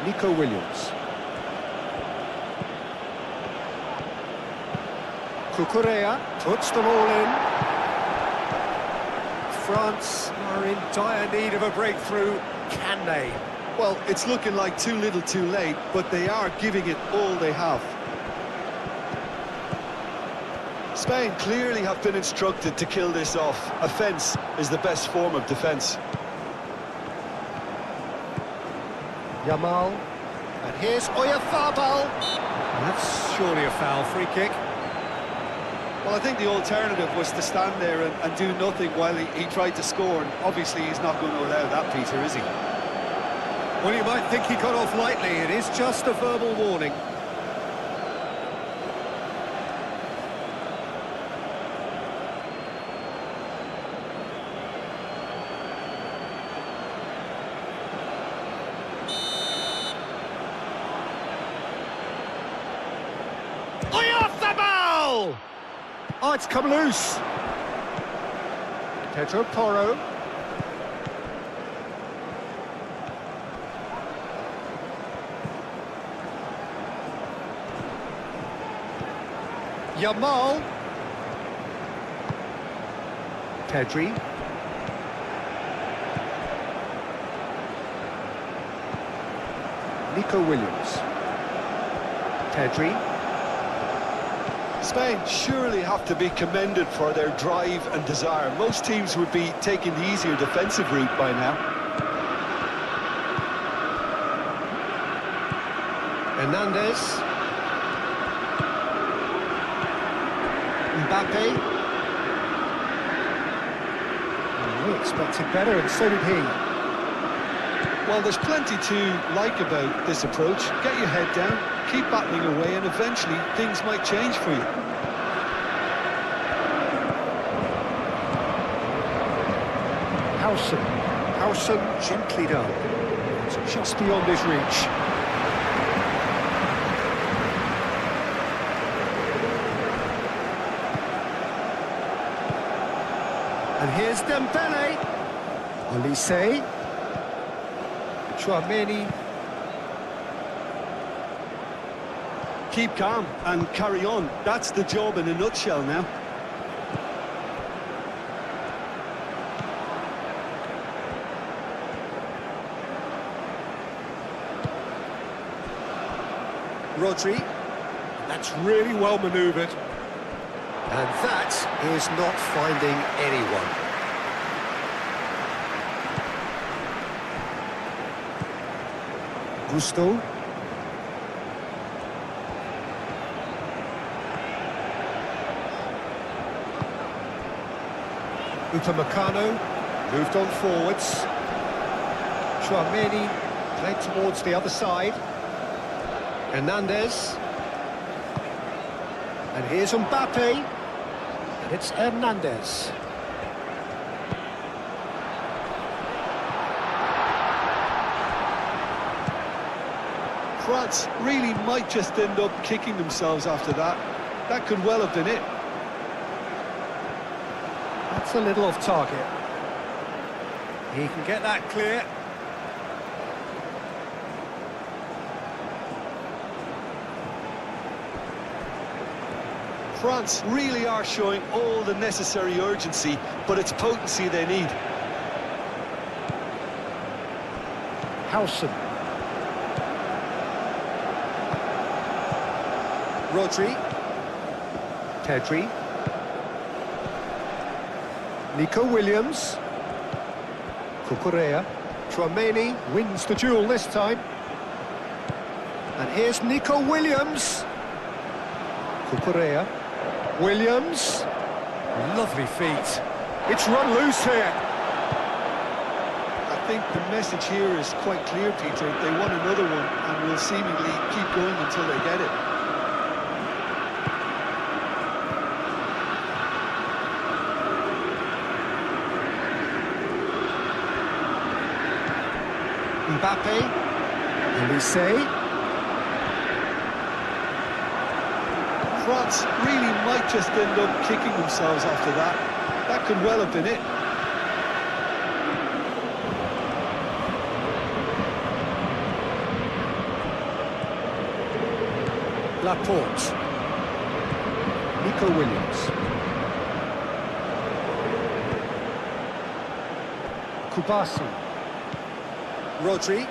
Nico Williams. Cucurella puts them all in. France are in dire need of a breakthrough. Can they? Well, it's looking like too little too late, but they are giving it all they have. Spain clearly have been instructed to kill this off. Offence is the best form of defence. Yamal. And here's Oyarzabal. That's surely a foul. Free kick. Well, I think the alternative was to stand there and do nothing while he tried to score, and obviously he's not going to allow that, Peter, is he? Well, you might think he got off lightly. It is just a verbal warning. Oyarzabal! Oh, it's come loose. Pedro Porro. Yamal. Pedri. Nico Williams. Pedri. Spain surely have to be commended for their drive and desire. Most teams would be taking the easier defensive route by now. Hernandez. Mbappe. Oh, we expected better, and so did he. Well, there's plenty to like about this approach. Get your head down, keep battling away, and eventually things might change for you. Howson gently done. It's just beyond his reach. And here's Dembele. Olise. Chouameni. Keep calm and carry on. That's the job in a nutshell now. Rodri. That's really well manoeuvred. And that is not finding anyone. Gusto. Upamecano moved on forwards. Chouameni played towards the other side. Hernandez. And here's Mbappe. And it's Hernandez. France really might just end up kicking themselves after that. That could well have been it. That's a little off target. He can get that clear. France really are showing all the necessary urgency, but it's potency they need. Howson. Rodri. Pedri. Nico Williams. Cucurella. Chouameni wins the duel this time. And here's Nico Williams. Cucurella. Williams. Lovely feet. It's run loose here. I think the message here is quite clear, Peter. They want another one and will seemingly keep going until they get it. Mbappe. Olise. France really might just end up kicking themselves after that. That could well have been it. Laporte. Nico Williams. Kubasi. Rodri.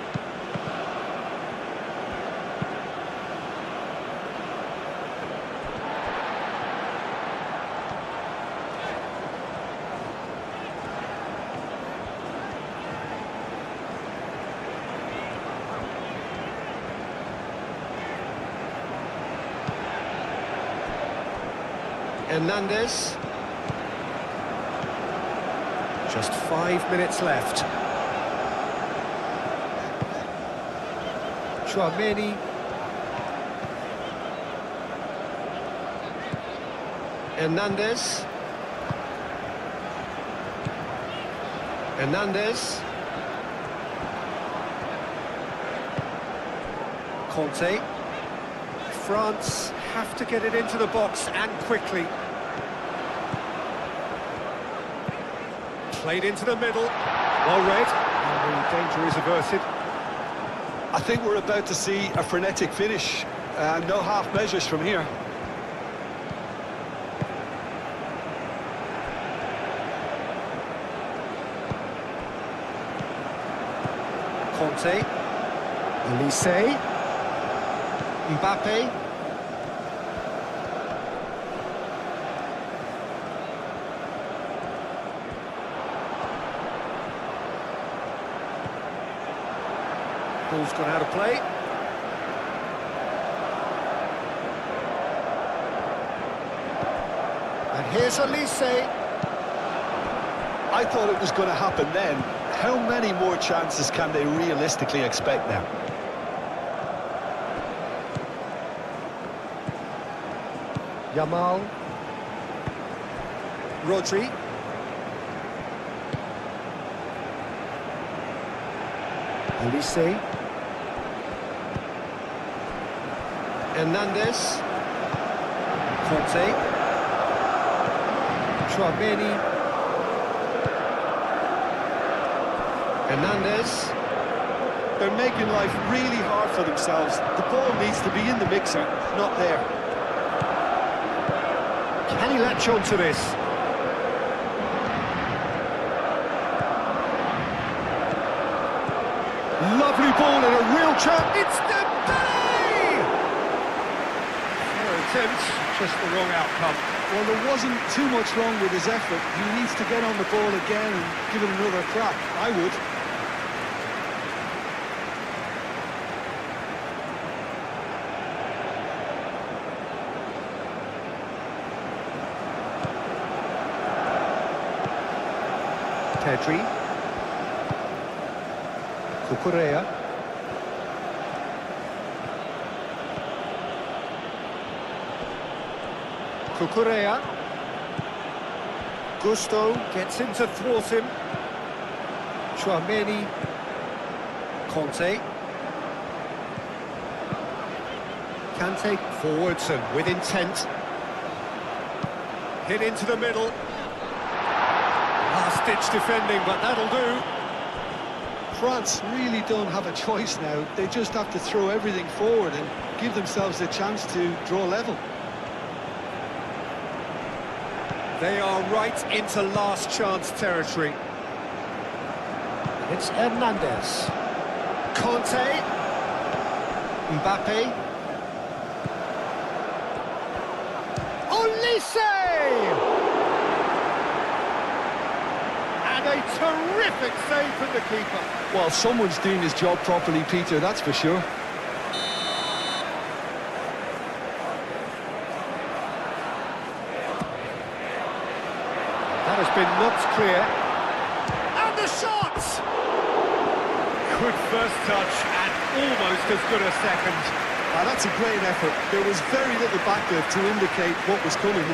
Hernandez. Just 5 minutes left. Chouameni. Hernandez. Hernandez. Conte. France have to get it into the box and quickly. Played into the middle. Well read. And the danger is averted. I think we're about to see a frenetic finish. No half measures from here. Conte. Olise. Mbappe. Ball's gone out of play. And here's Olise. I thought it was going to happen then. How many more chances can they realistically expect now? Yamal. Rodri. Olise. Hernandez. Conte. Chouameni. Hernandez. They're making life really hard for themselves. The ball needs to be in the mixer, not there. Can he latch on to this? Lovely ball and a real chance. It's Dembele! Fair attempt, just the wrong outcome. Well, there wasn't too much wrong with his effort. He needs to get on the ball again and give it another crack. I would. Pedri. Cucurella. Cucurella. Gusto gets him to thwart him. Chouameni. Conte. Kante forwards and with intent. Hit into the middle. Last-ditch defending, but that'll do. France really don't have a choice now. They just have to throw everything forward and give themselves a chance to draw level. They are right into last chance territory. It's Hernandez. Conte. Mbappe. Olise! And a terrific save from the keeper. Well, someone's doing his job properly, Peter, that's for sure. That has been knocked clear. And the shot! Good first touch and almost as good a second. That's a great effort. There was very little back there to indicate what was coming.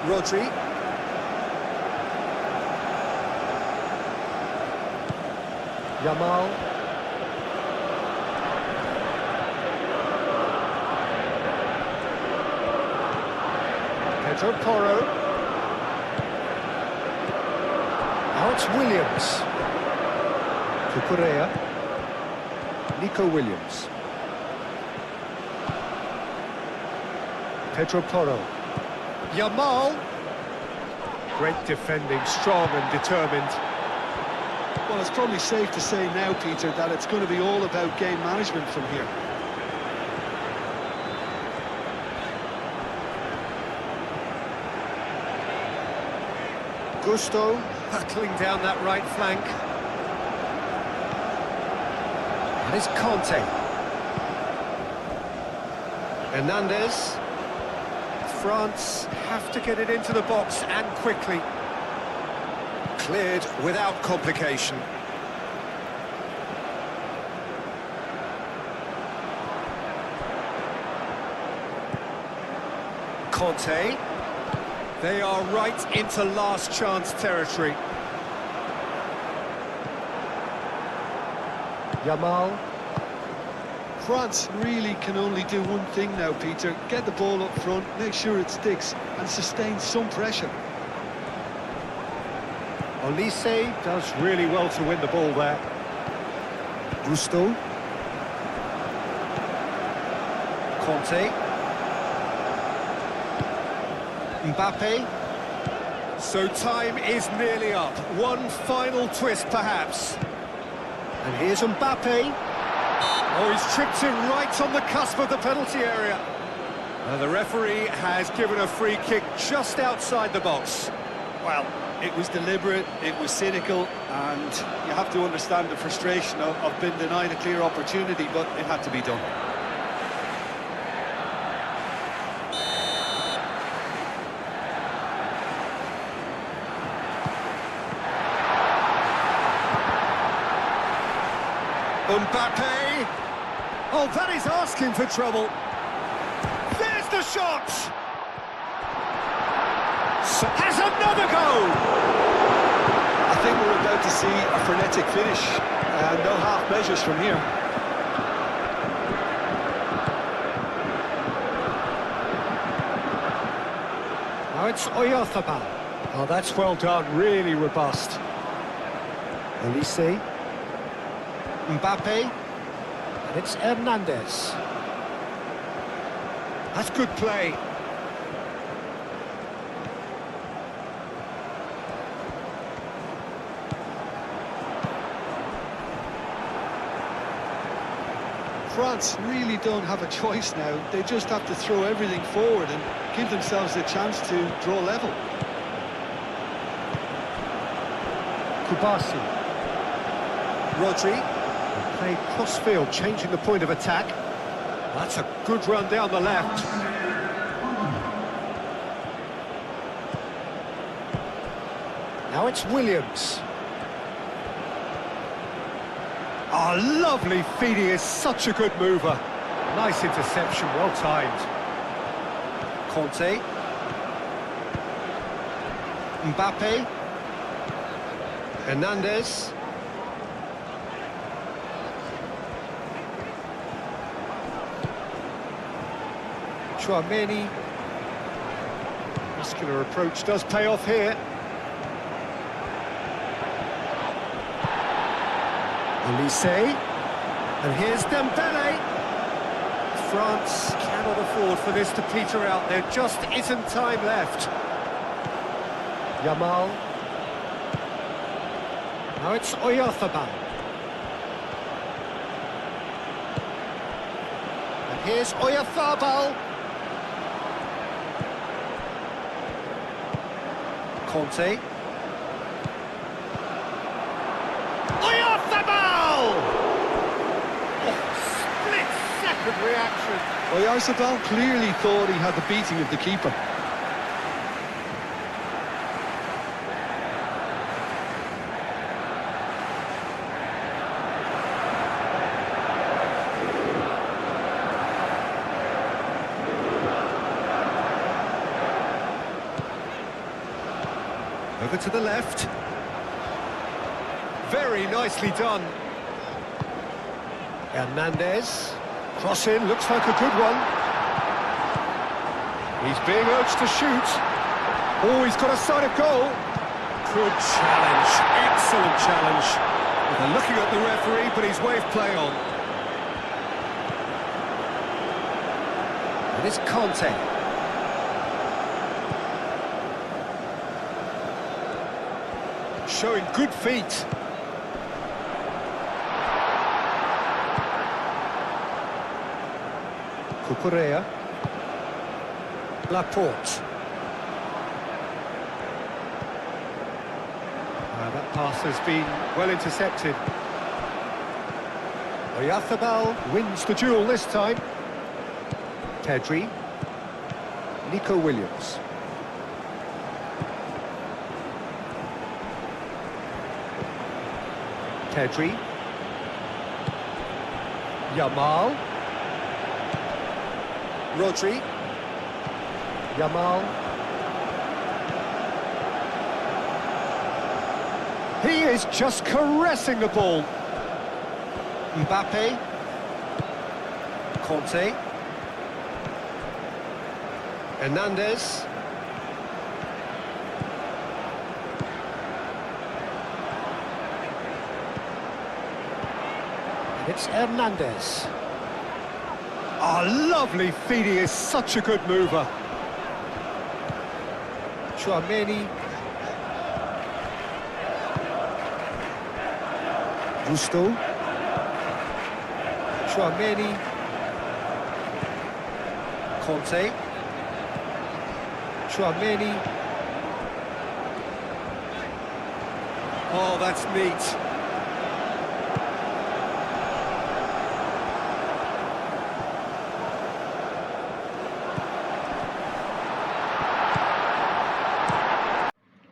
Rodri. Yamal. Pedro Porro. Now it's Williams. Cucurella. Nico Williams. Pedro Porro. Yamal. Great defending, strong and determined. Well, it's probably safe to say now, Peter, that it's going to be all about game management from here. Gusto hurtling down that right flank. And it's Conte. Hernandez. France have to get it into the box and quickly. Cleared without complication. Conte. They are right into last chance territory. Yamal. France really can only do one thing now, Peter. Get the ball up front, make sure it sticks, and sustain some pressure. Olise does really well to win the ball there. Gusto. Conte. Mbappe. So time is nearly up. One final twist, perhaps. And here's Mbappe. Oh, he's tripped him right on the cusp of the penalty area. The referee has given a free kick just outside the box. Well, it was deliberate, it was cynical, and you have to understand the frustration of being denied a clear opportunity, but it had to be done. Mbappe! Oh, that is asking for trouble. There's the a shot! So has another goal! I think we're about to see a frenetic finish, and no half measures from here. Now it's Oyarzabal. Oh, that's well done, really robust. Elise. Mbappe. And it's Hernandez. That's good play. France really don't have a choice now. They just have to throw everything forward and give themselves a chance to draw level. Kubasi. Rodri. Played cross-field, changing the point of attack. That's a good run down the left. Now it's Williams. Oh, lovely feed, he is such a good mover. Nice interception, well timed. Conte. Mbappe. Hernandez. Chouameni. Muscular approach does pay off here. Elise. And here's Dembele. France cannot afford for this to peter out. There just isn't time left. Yamal. Now it's Oyarzabal. And here's Oyarzabal. Conte. Oyarzabal! Oh, split-second reaction. Oyarzabal clearly thought he had the beating of the keeper. Over to the left. Very nicely done. Hernandez. Cross in, looks like a good one. He's being urged to shoot. Oh, he's got a side of goal. Good challenge, excellent challenge. They're looking at the referee, but he's waved play on. And it's Conte. Showing good feet. Cucurella. Laporte. That pass has been well intercepted. Oyarzabal wins the duel this time. Pedri. Nico Williams. Pedri. Yamal. Rodri. Yamal. He is just caressing the ball. Mbappe. Conte. Hernandez. It's Hernandez. Oh, lovely feed, he is such a good mover. Chouameni. Gusto. Chouameni. Conte. Chouameni. Oh, that's neat.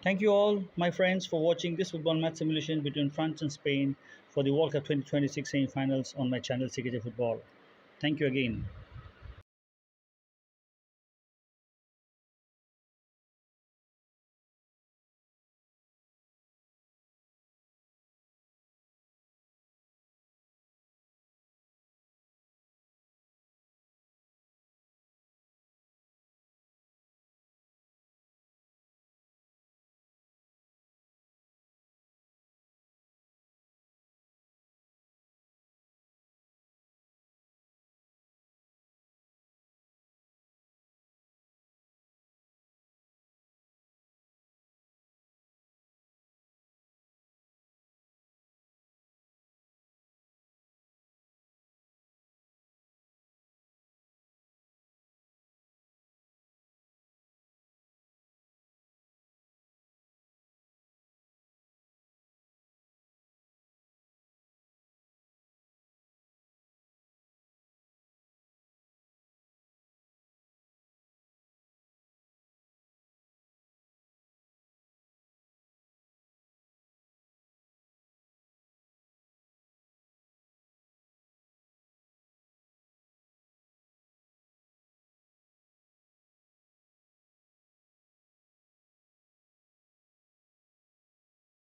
Thank you all, my friends, for watching this football match simulation between France and Spain for the World Cup 2026 semi-finals on my channel CKJFOOTBALL. Thank you again.